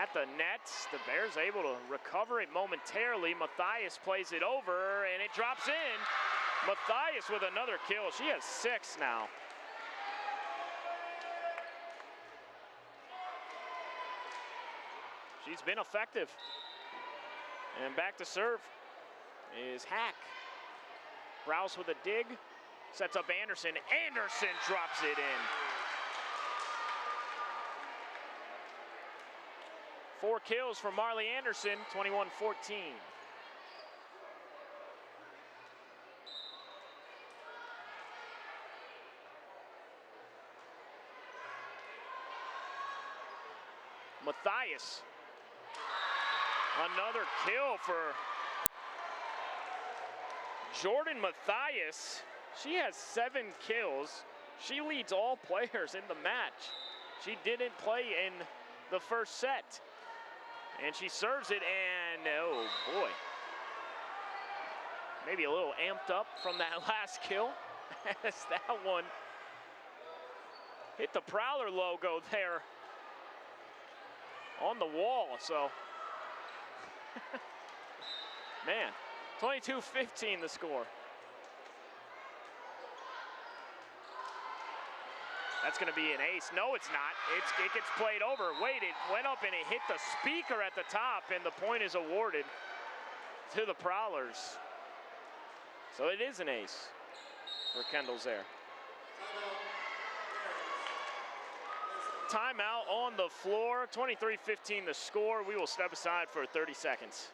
At the nets, the Bears able to recover it momentarily. Matthias plays it over, and it drops in. Matthias with another kill. She has 6 now. She's been effective. And back to serve is Hack. Browse with a dig, sets up Anderson. Anderson drops it in. 4 kills for Marley Anderson, 21-14. Matthias. Another kill for Jordan Matthias. She has 7 kills. She leads all players in the match. She didn't play in the first set. And she serves it, and oh boy. Maybe a little amped up from that last kill as that one hit the Prowler logo there on the wall, so. Man, 22-15 the score. That's going to be an ace. No, it's not. It gets played over. Wait, it went up and it hit the speaker at the top, and the point is awarded to the Prowlers. So it is an ace for Kendall Zaire. Timeout on the floor. 23-15 the score. We will step aside for 30 seconds.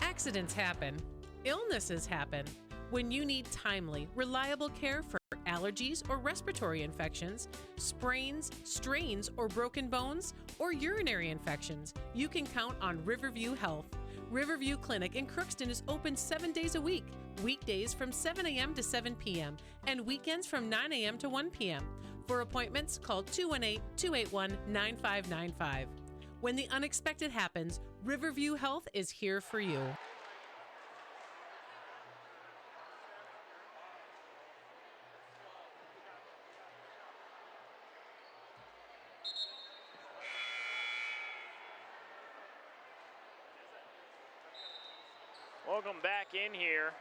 Accidents happen. Illnesses happen. When you need timely, reliable care for allergies or respiratory infections, sprains, strains, or broken bones, or urinary infections, you can count on Riverview Health. Riverview Clinic in Crookston is open 7 days a week, weekdays from 7 a.m. to 7 p.m., and weekends from 9 a.m. to 1 p.m. For appointments, call 218-281-9595. When the unexpected happens, Riverview Health is here for you. Welcome back in here.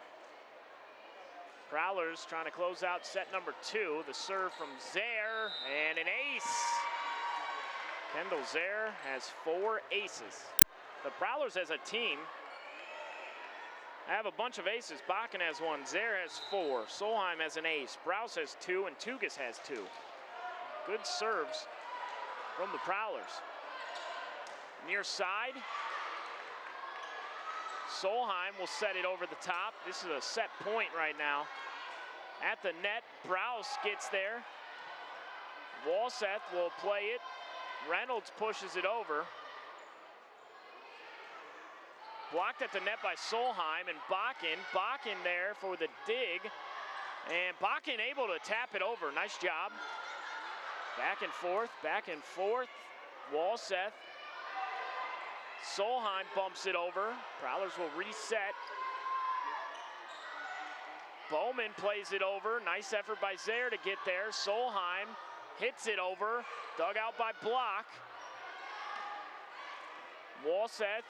Prowlers trying to close out set number 2. The serve from Zaire, and an ace. Kendall Zaire has 4 aces. The Prowlers as a team have a bunch of aces. Bakken has 1, Zaire has 4, Solheim has an ace, Browse has 2, and Tugas has 2. Good serves from the Prowlers. Near side. Solheim will set it over the top. This is a set point right now at the net. Browse gets there. Walseth will play it. Reynolds pushes it over. Blocked at the net by Solheim and Bakken. Bakken there for the dig. And Bakken able to tap it over. Nice job. Back and forth, back and forth. Walseth. Solheim bumps it over. Prowlers will reset. Bowman plays it over. Nice effort by Zaire to get there. Solheim hits it over. Dug out by Block. Walseth.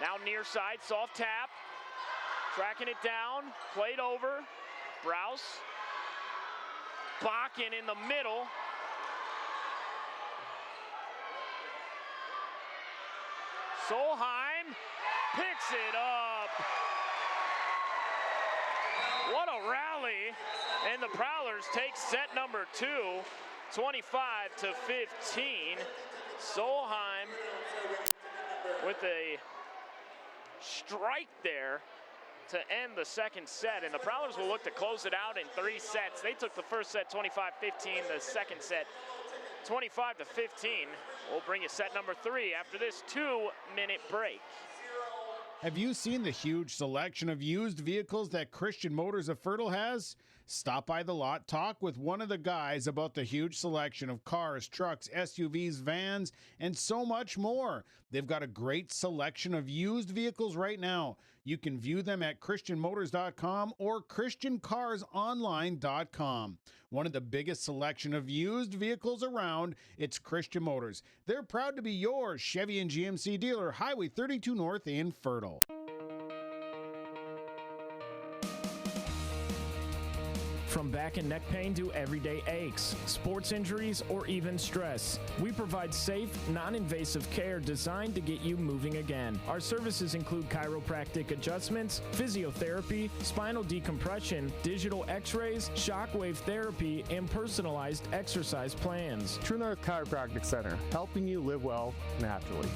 Now near side, soft tap. Tracking it down. Played over. Browse. Bakken in the middle. Solheim picks it up. What a rally. And the Prowlers take set number 2, 25-15. Solheim with a strike there to end the second set, and the Prowlers will look to close it out in 3 sets. They took the first set 25-15, the second set 25-15. We'll bring you set number 3 after this 2-minute break. Have you seen the huge selection of used vehicles that Christian Motors of Fertile has? Stop by the lot, talk with one of the guys about the huge selection of cars, trucks, SUVs, vans, and so much more. They've got a great selection of used vehicles right now. You can view them at christianmotors.com or christiancarsonline.com. One of the biggest selection of used vehicles around, it's Christian Motors. They're proud to be your Chevy and GMC dealer, Highway 32 North in Fertile. From back and neck pain to everyday aches, sports injuries, or even stress, we provide safe, non-invasive care designed to get you moving again. Our services include chiropractic adjustments, physiotherapy, spinal decompression, digital x-rays, shockwave therapy, and personalized exercise plans. True North Chiropractic Center, helping you live well naturally.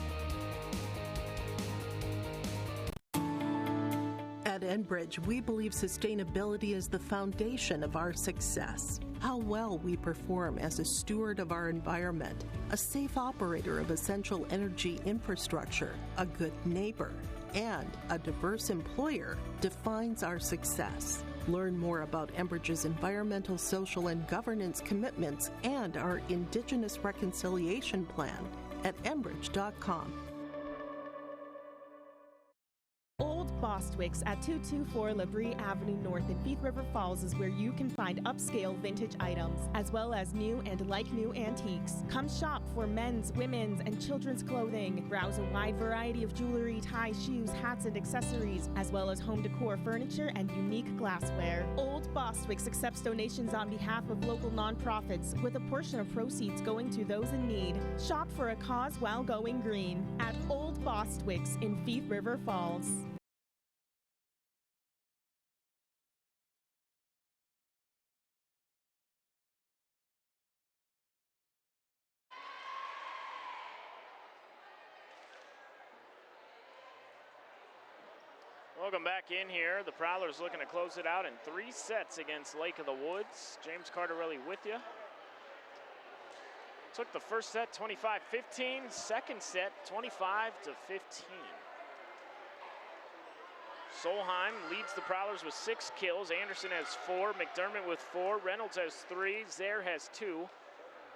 At Enbridge, we believe sustainability is the foundation of our success. How well we perform as a steward of our environment, a safe operator of essential energy infrastructure, a good neighbor, and a diverse employer defines our success. Learn more about Enbridge's environmental, social, and governance commitments and our Indigenous Reconciliation Plan at enbridge.com. Old Bostwick's at 224 Labrie Avenue North in Thief River Falls is where you can find upscale vintage items, as well as new and like-new antiques. Come shop for men's, women's, and children's clothing. Browse a wide variety of jewelry, ties, shoes, hats, and accessories, as well as home decor furniture and unique glassware. Old Bostwick's accepts donations on behalf of local nonprofits, with a portion of proceeds going to those in need. Shop for a cause while going green at Old Bostwick's in Thief River Falls. Welcome back in here. The Prowlers looking to close it out in 3 sets against Lake of the Woods. James Cardarelli with you. Took the first set 25-15, second set 25-15. Solheim leads the Prowlers with 6 kills. Anderson has 4, McDermott with 4, Reynolds has 3, Zaire has 2,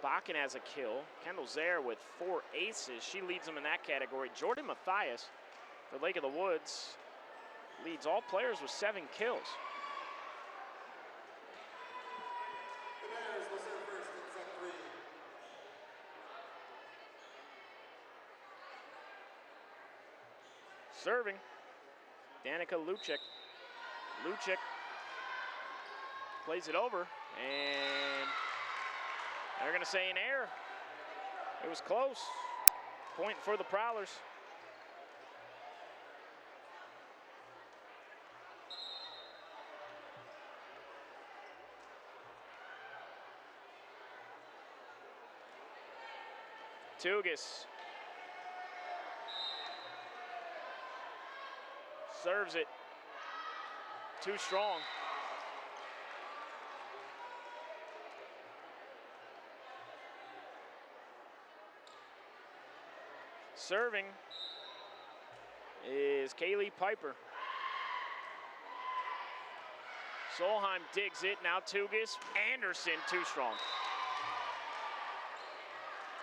Bakken has a kill. Kendall Zaire with 4 aces. She leads them in that category. Jordan Mathias for Lake of the Woods leads all players with 7 kills. The Bears will serve first in set 3. Serving, Danica Lucic. Lucic plays it over, and they're gonna say an error. It was close. Point for the Prowlers. Tugis serves it. Too strong. Serving is Kaylee Piper. Solheim digs it. Now Tugis. Anderson too strong.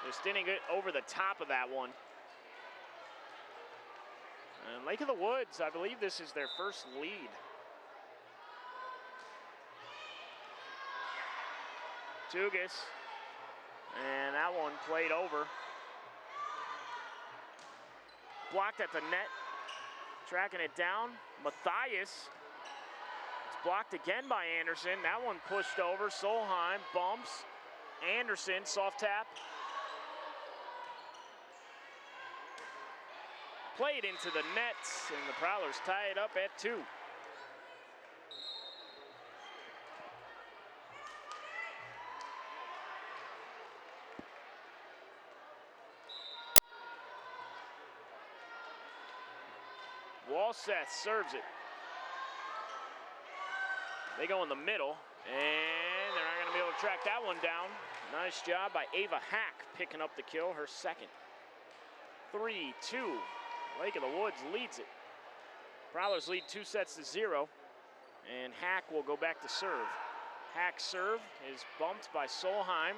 Just didn't get over the top of that one. And Lake of the Woods, I believe this is their first lead. Tugis. And that one played over. Blocked at the net. Tracking it down. Matthias. It's blocked again by Anderson. That one pushed over. Solheim bumps. Anderson, soft tap. Played into the nets, and the Prowlers tie it up at 2. Walseth serves it. They go in the middle, and they're not going to be able to track that one down. Nice job by Ava Hack picking up the kill, her second. 3-2. Lake of the Woods leads it. Prowlers lead 2-0, and Hack will go back to serve. Hack's serve is bumped by Solheim.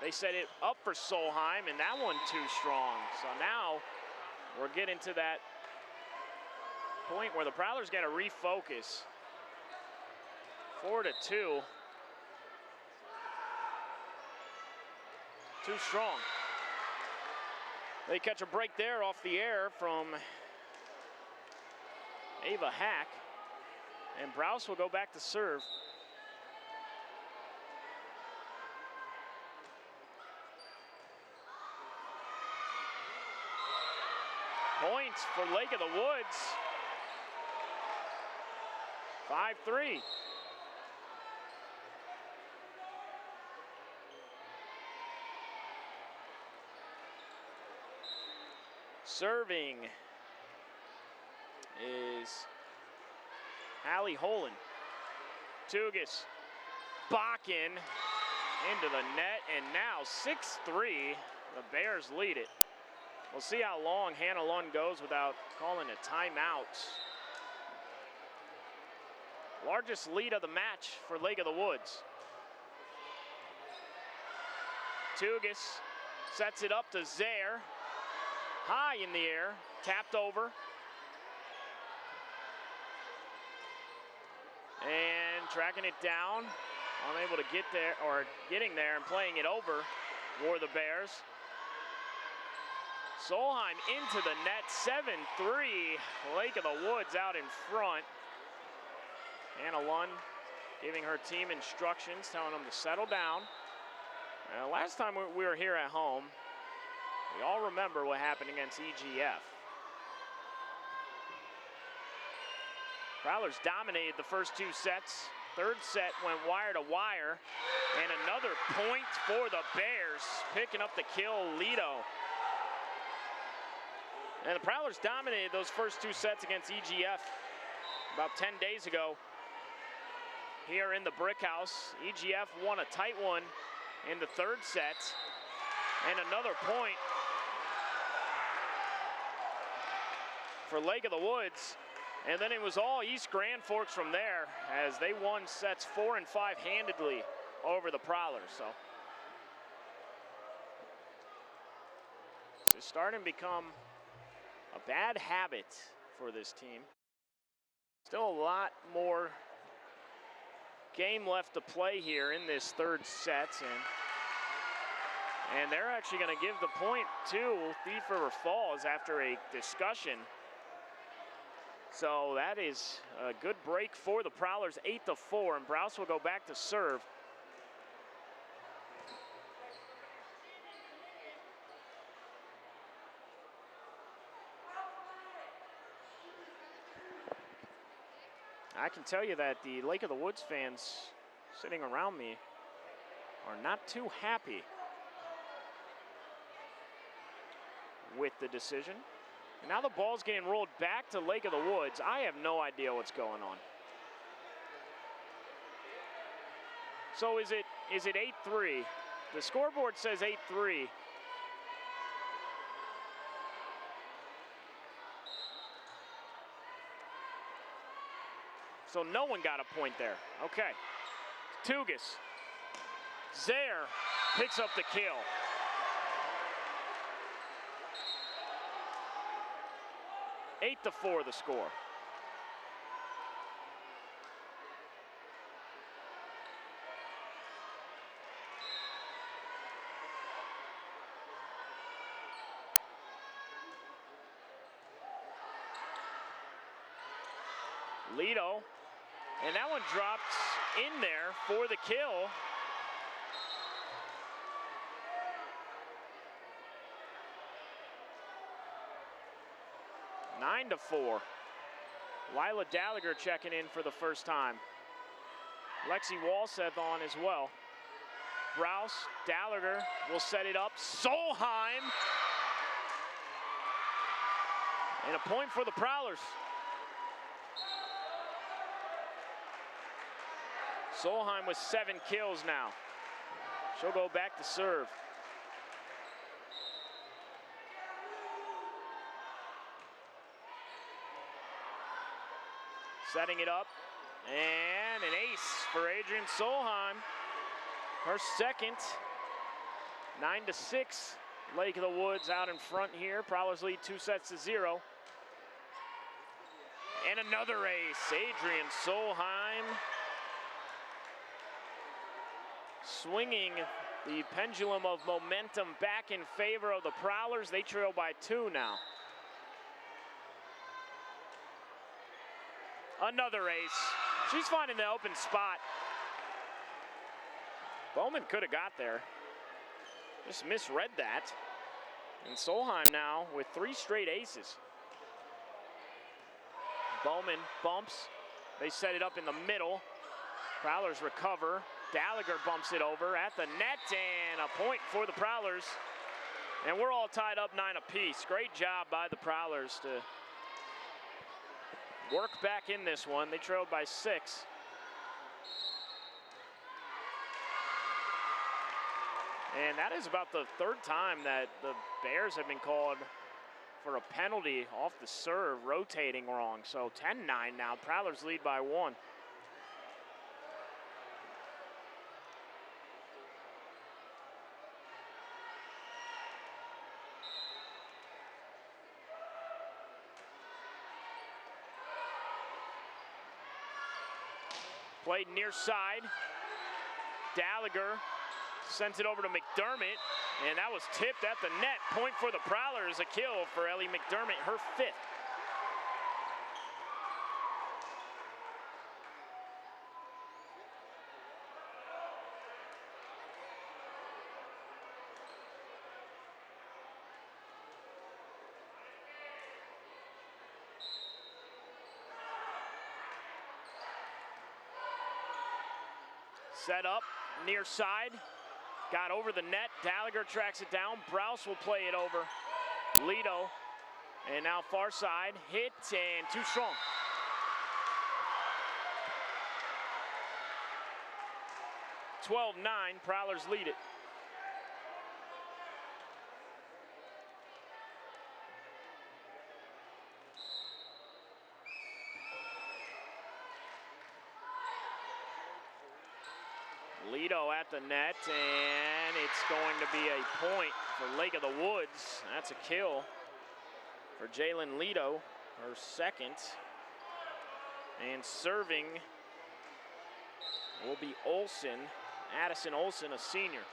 They set it up for Solheim, and that one too strong. So now we're getting to that point where the Prowlers got to refocus. 4-2. Too strong. They catch a break there off the air from Ava Hack, and Browse will go back to serve. Points for Lake of the Woods. 5-3. Serving is Hallie Holen. Tugis, Bakken into the net, and now 6-3, the Bears lead it. We'll see how long Hannah Lund goes without calling a timeout. Largest lead of the match for Lake of the Woods. Tugis sets it up to Zaire. High in the air, tapped over. And tracking it down, unable to get there, or getting there and playing it over for the Bears. Solheim into the net, 7-3. Lake of the Woods out in front. Hannah Lund giving her team instructions, telling them to settle down. Last time we were here at home, we all remember what happened against EGF. Prowlers dominated the first 2 sets. Third set went wire to wire. And another point for the Bears, picking up the kill, Lido. And the Prowlers dominated those first 2 sets against EGF about 10 days ago here in the Brick House. EGF won a tight one in the third set. And another point for Lake of the Woods, and then it was all East Grand Forks from there as they won sets 4 and 5 handedly over the Prowlers. So it's starting to become a bad habit for this team. Still a lot more game left to play here in this third set, and they're actually going to give the point to Thief River Falls after a discussion. So that is a good break for the Prowlers, 8-4, and Browse will go back to serve. I can tell you that the Lake of the Woods fans sitting around me are not too happy with the decision. And now the ball's getting rolled back to Lake of the Woods. I have no idea what's going on. So is it 8-3? The scoreboard says 8-3. So no one got a point there. Okay. Tugas. Zaire picks up the kill. Eight to 4 the score. Lito, and that one drops in there for the kill. Nine to 4. Lila Gallagher checking in for the first time. Lexi Walseth on as well. Browse, Gallagher will set it up. Solheim. And a point for the Prowlers. Solheim with 7 kills now. She'll go back to serve. Setting it up, and an ace for Adrian Solheim. Her second, 9 to 6. Lake of the Woods out in front here. Prowlers lead 2-0. And another ace, Adrian Solheim. Swinging the pendulum of momentum back in favor of the Prowlers. They trail by 2 now. Another ace. She's finding the open spot. Bowman could have got there. Just misread that. And Solheim now with 3 straight aces. Bowman bumps. They set it up in the middle. Prowlers recover. Gallagher bumps it over at the net, and a point for the Prowlers. And we're all tied up 9 apiece. Great job by the Prowlers to work back in this one. They trailed by 6. And that is about the 3rd time that the Bears have been called for a penalty off the serve, rotating wrong. So 10-9 now. Prowlers lead by 1. Played near side. Gallagher sends it over to McDermott, and that was tipped at the net. Point for the Prowlers, a kill for Ellie McDermott, her 5th. Set up, near side, got over the net. Gallagher tracks it down. Browse will play it over. Lito, and now far side, hit, and too strong. (12-9), Prowlers lead it. Lito at the net, and it's going to be a point for Lake of the Woods. That's a kill for Jalen Lito, her 2nd. And serving will be Olsen, Addison Olsen, a senior.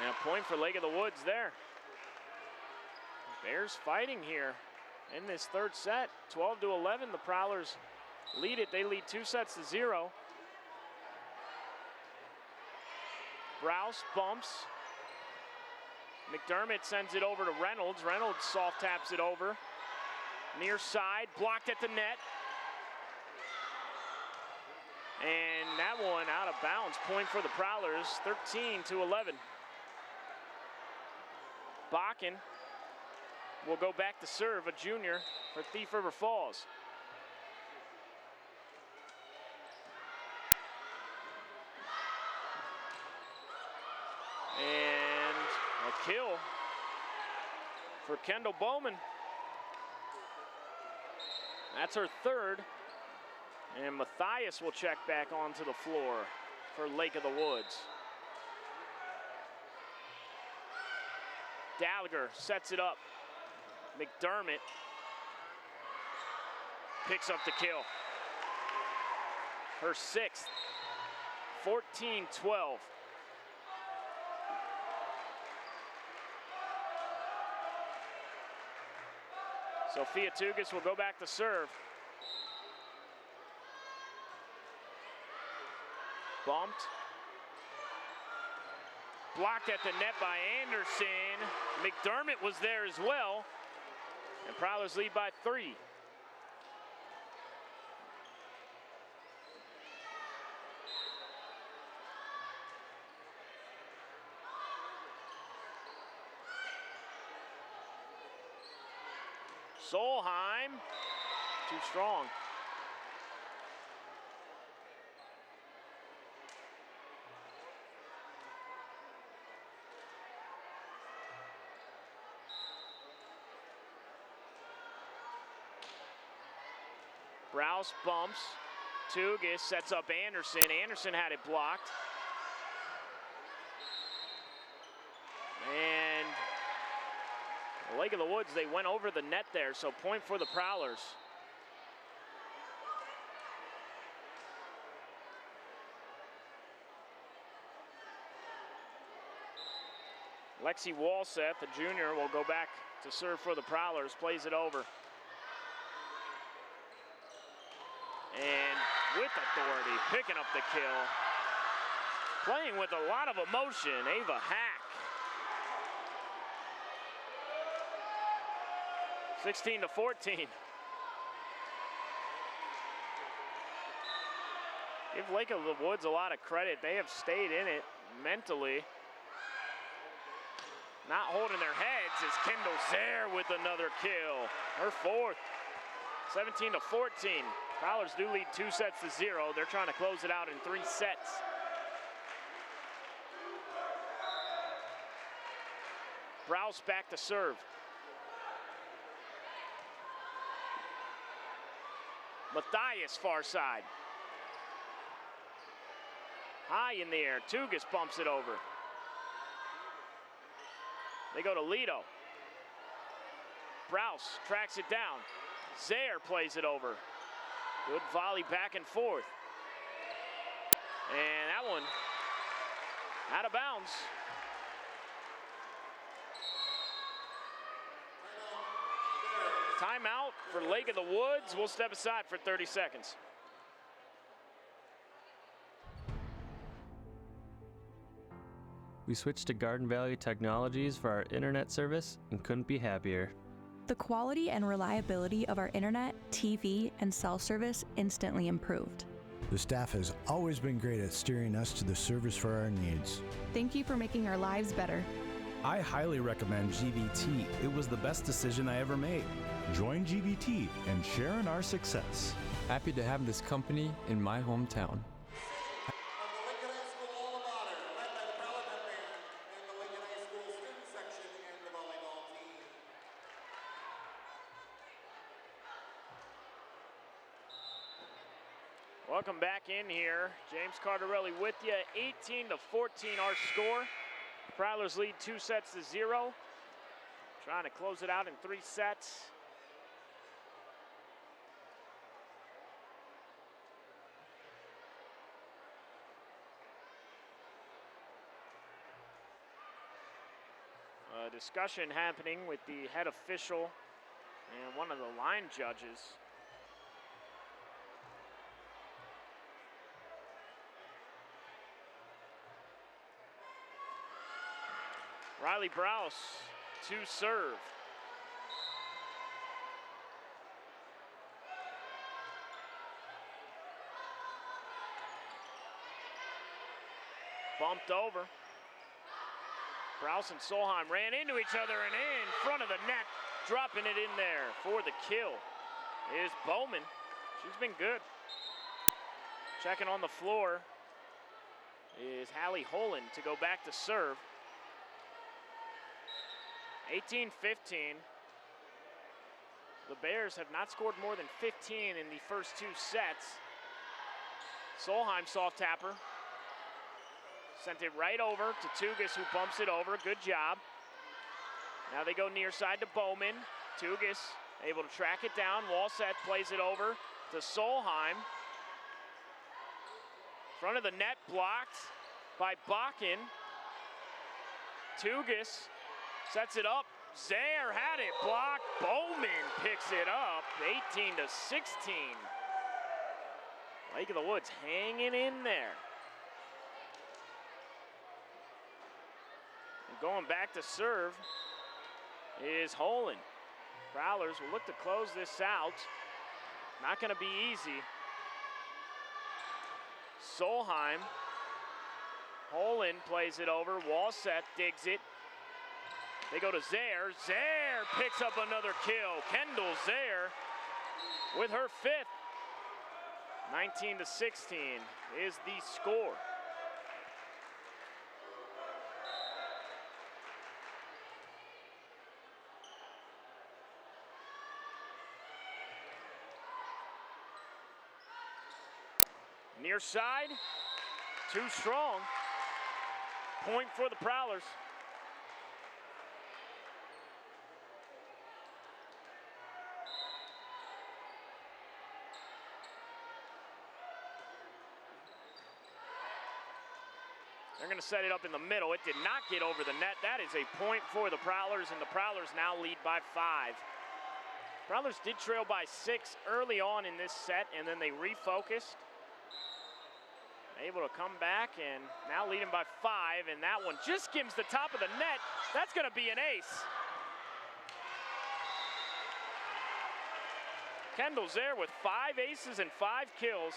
And a point for Lake of the Woods there. Bears fighting here in this 3rd set. 12-11, the Prowlers lead it. They lead 2-0. Browse bumps. McDermott sends it over to Reynolds. Reynolds soft taps it over. Near side, blocked at the net. And that one out of bounds. Point for the Prowlers, 13-11. Bakken will go back to serve, a junior for Thief River Falls. And a kill for Kendall Bowman. That's her third. And Matthias will check back onto the floor for Lake of the Woods. Gallagher sets it up. McDermott picks up the kill. Her sixth, 14-12. Sophia Tugas will go back to serve. Bumped. Blocked at the net by Anderson. McDermott was there as well. And Prowlers lead by 3. Solheim, too strong. Browse bumps. Tugas sets up Anderson. Anderson had it blocked. And Lake of the Woods, they went over the net there, so point for the Prowlers. Lexi Walseth, the junior, will go back to serve for the Prowlers, plays it over. And with authority, picking up the kill. Playing with a lot of emotion, Ava Hack. 16-14. Give Lake of the Woods a lot of credit. They have stayed in it mentally. Not holding their heads is Kendall Zare with another kill. Her fourth. 17-14. Prowlers do lead 2-0. They're trying to close it out in 3 sets. Browse back to serve. Matthias far side. High in the air. Tugas bumps it over. They go to Lido. Browse tracks it down. Zare plays it over. Good volley back and forth. And that one out of bounds. Timeout for Lake of the Woods. We'll step aside for 30 seconds. We switched to Garden Valley Technologies for our internet service and couldn't be happier. The quality and reliability of our internet, TV, and cell service instantly improved. The staff has always been great at steering us to the service for our needs. Thank you for making our lives better. I highly recommend GVT. It was the best decision I ever made. Join GVT and share in our success. Happy to have this company in my hometown. Welcome back in here. James Cardarelli with you. 18-14 our score. Prowlers lead 2-0. Trying to close it out in 3 sets. A discussion happening with the head official and one of the line judges. Riley Browse to serve. Bumped over. Browse and Solheim ran into each other and in front of the net, dropping it in there for the kill is Bowman. She's been good. Checking on the floor is Hallie Holand to go back to serve. 18-15. The Bears have not scored more than 15 in the first 2 sets. Solheim soft tapper. Sent it right over to Tugis, who bumps it over. Good job. Now they go near side to Bowman. Tugis able to track it down. Walseth plays it over to Solheim. Front of the net blocked by Bakken. Tugis sets it up. Zaire had it blocked. Bowman picks it up. 18-16. Lake of the Woods hanging in there. And going back to serve is Holen. Prowlers will look to close this out. Not going to be easy. Solheim. Holen plays it over. Walseth digs it. They go to Zaire. Zaire picks up another kill. Kendall Zaire with her 5th. 19-16 is the score. Near side, too strong. Point for the Prowlers. They're going to set it up in the middle. It did not get over the net. That is a point for the Prowlers, and the Prowlers now lead by 5. Prowlers did trail by 6 early on in this set, and then they refocused. Able to come back, and now leading by 5, and that one just skims the top of the net. That's going to be an ace. Kendall Zaire with 5 aces and 5 kills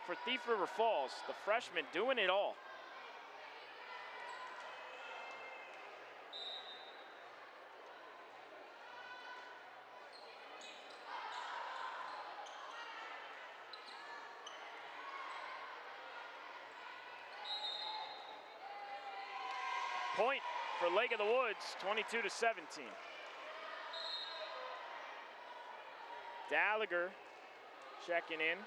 for Thief River Falls. The freshman doing it all. Point for Lake of the Woods, 22-17. Gallagher checking in.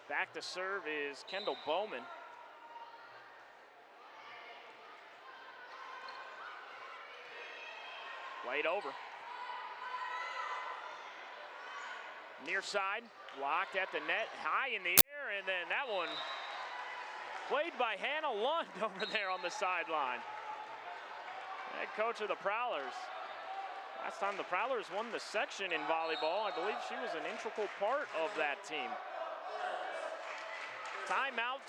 Back to serve is Kendall Bowman. Played over. Near side, blocked at the net, high in the air, and then that one played by Hannah Lund over there on the sideline. Head coach of the Prowlers. Last time the Prowlers won the section in volleyball, I believe she was an integral part of that team. Timeout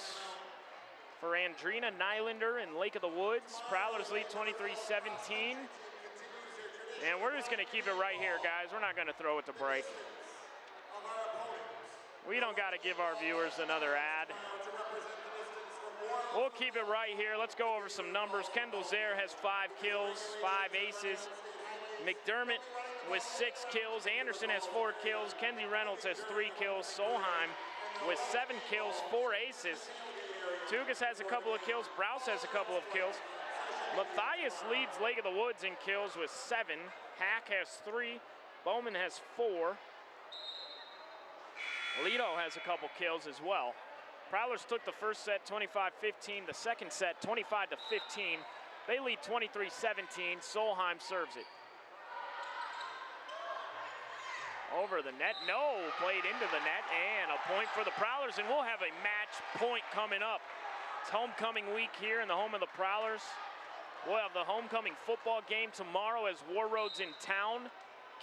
for Andrina Nylander and Lake of the Woods. Prowlers lead 23-17. And we're just gonna keep it right here, guys. We're not gonna throw it to break. We don't gotta give our viewers another ad. We'll keep it right here. Let's go over some numbers. Kendall Zaire has 5 kills, 5 aces. McDermott with 6 kills. Anderson has 4 kills. Kenzie Reynolds has 3 kills. Solheim with 7 kills, 4 aces. Tugis has a couple of kills. Browse has a couple of kills. Matthias leads Lake of the Woods in kills with 7. Hack has 3. Bowman has 4. Lido has a couple kills as well. Prowlers took the first set 25-15, the second set 25-15. They lead 23-17. Solheim serves it. Over the net, no, played into the net, and a point for the Prowlers, and we'll have a match point coming up. It's homecoming week here in the home of the Prowlers. We'll have the homecoming football game tomorrow as War Road's in town.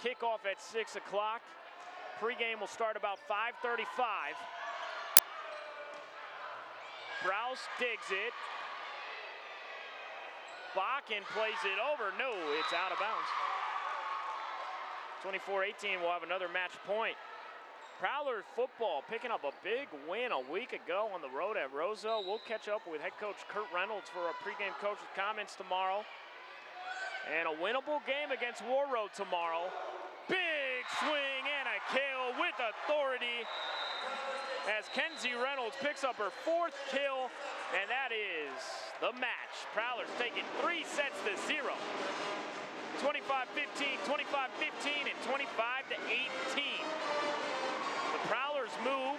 Kickoff at 6 o'clock. Pre-game will start about 5:35. Browse digs it. Bakken plays it over. No, it's out of bounds. 24-18 will have another match point. Prowler football picking up a big win a week ago on the road at Roseville. We'll catch up with head coach Kurt Reynolds for our pregame coach's comments tomorrow. And a winnable game against War Road tomorrow. Big swing and a kill with authority as Kenzie Reynolds picks up her 4th kill, and that is the match. Prowlers taking 3-0. 25-15, 25-15, and 25-18. The Prowlers move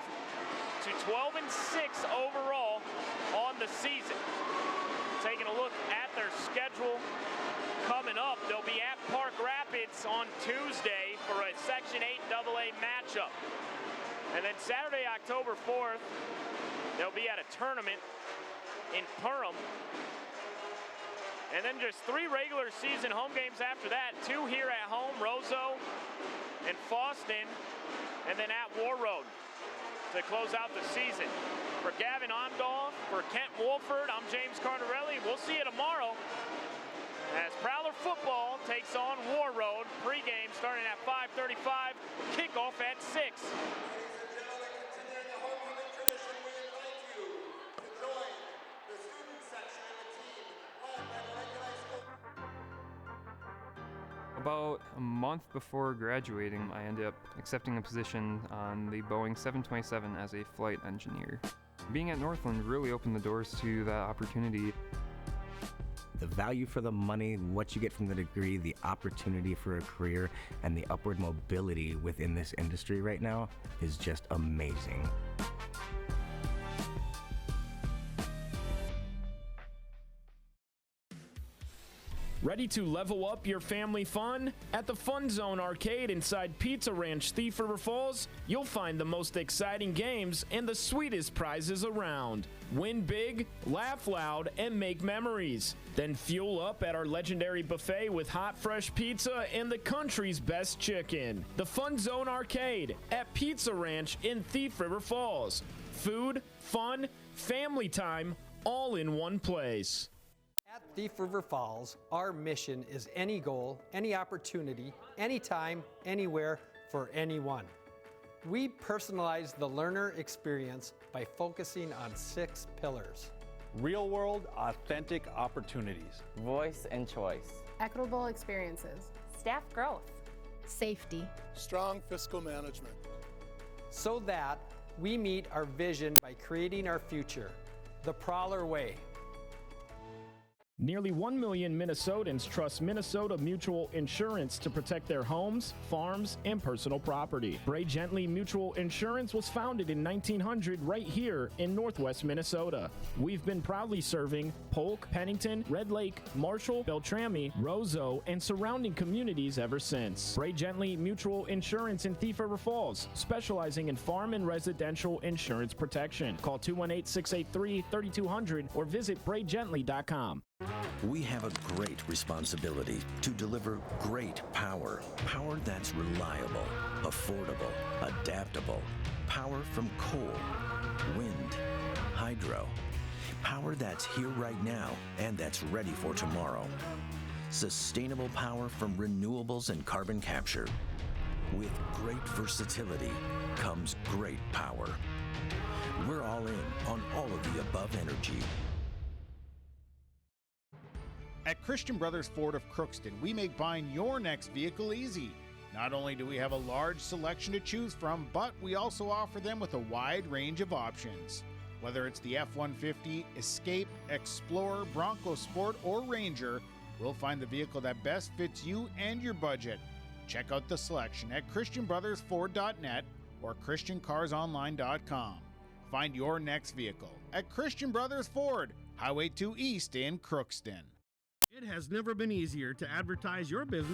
to 12-6 overall on the season. Taking a look at their schedule coming up, they'll be at Park Rapids on Tuesday for a Section 8 AA matchup. And then Saturday, October 4th, they'll be at a tournament in Perham. And then just 3 regular season home games after that, 2 here at home, Roseau and Foston, and then at War Road to close out the season. For Gavin Omdahl, for Kent Wolford, I'm James Cardarelli. We'll see you tomorrow as Prowler football takes on War Road. Pre-game starting at 5:35, kickoff at 6. About a month before graduating, I ended up accepting a position on the Boeing 727 as a flight engineer. Being at Northland really opened the doors to that opportunity. The value for the money, what you get from the degree, the opportunity for a career, and the upward mobility within this industry right now is just amazing. Ready to level up your family fun? At the Fun Zone Arcade inside Pizza Ranch, Thief River Falls, you'll find the most exciting games and the sweetest prizes around. Win big, laugh loud, and make memories. Then fuel up at our legendary buffet with hot, fresh pizza and the country's best chicken. The Fun Zone Arcade at Pizza Ranch in Thief River Falls. Food, fun, family time, all in one place. At Thief River Falls, our mission is any goal, any opportunity, anytime, anywhere, for anyone. We personalize the learner experience by focusing on 6 pillars. Real-world, authentic opportunities. Voice and choice. Equitable experiences. Staff growth. Safety. Strong fiscal management. So that we meet our vision by creating our future, the Prowler way. Nearly 1 million Minnesotans trust Minnesota Mutual Insurance to protect their homes, farms, and personal property. Bray Gently Mutual Insurance was founded in 1900 right here in Northwest Minnesota. We've been proudly serving Polk, Pennington, Red Lake, Marshall, Beltrami, Roseau, and surrounding communities ever since. Bray Gently Mutual Insurance in Thief River Falls, specializing in farm and residential insurance protection. Call 218-683-3200 or visit braygently.com. We have a great responsibility to deliver great power. Power that's reliable, affordable, adaptable. Power from coal, wind, hydro. Power that's here right now and that's ready for tomorrow. Sustainable power from renewables and carbon capture. With great versatility comes great power. We're all in on all of the above energy. At Christian Brothers Ford of Crookston, we make buying your next vehicle easy. Not only do we have a large selection to choose from, but we also offer them with a wide range of options. Whether it's the F-150, Escape, Explorer, Bronco Sport, or Ranger, we'll find the vehicle that best fits you and your budget. Check out the selection at ChristianBrothersFord.net or ChristianCarsOnline.com. Find your next vehicle at Christian Brothers Ford, Highway 2 East in Crookston. It has never been easier to advertise your business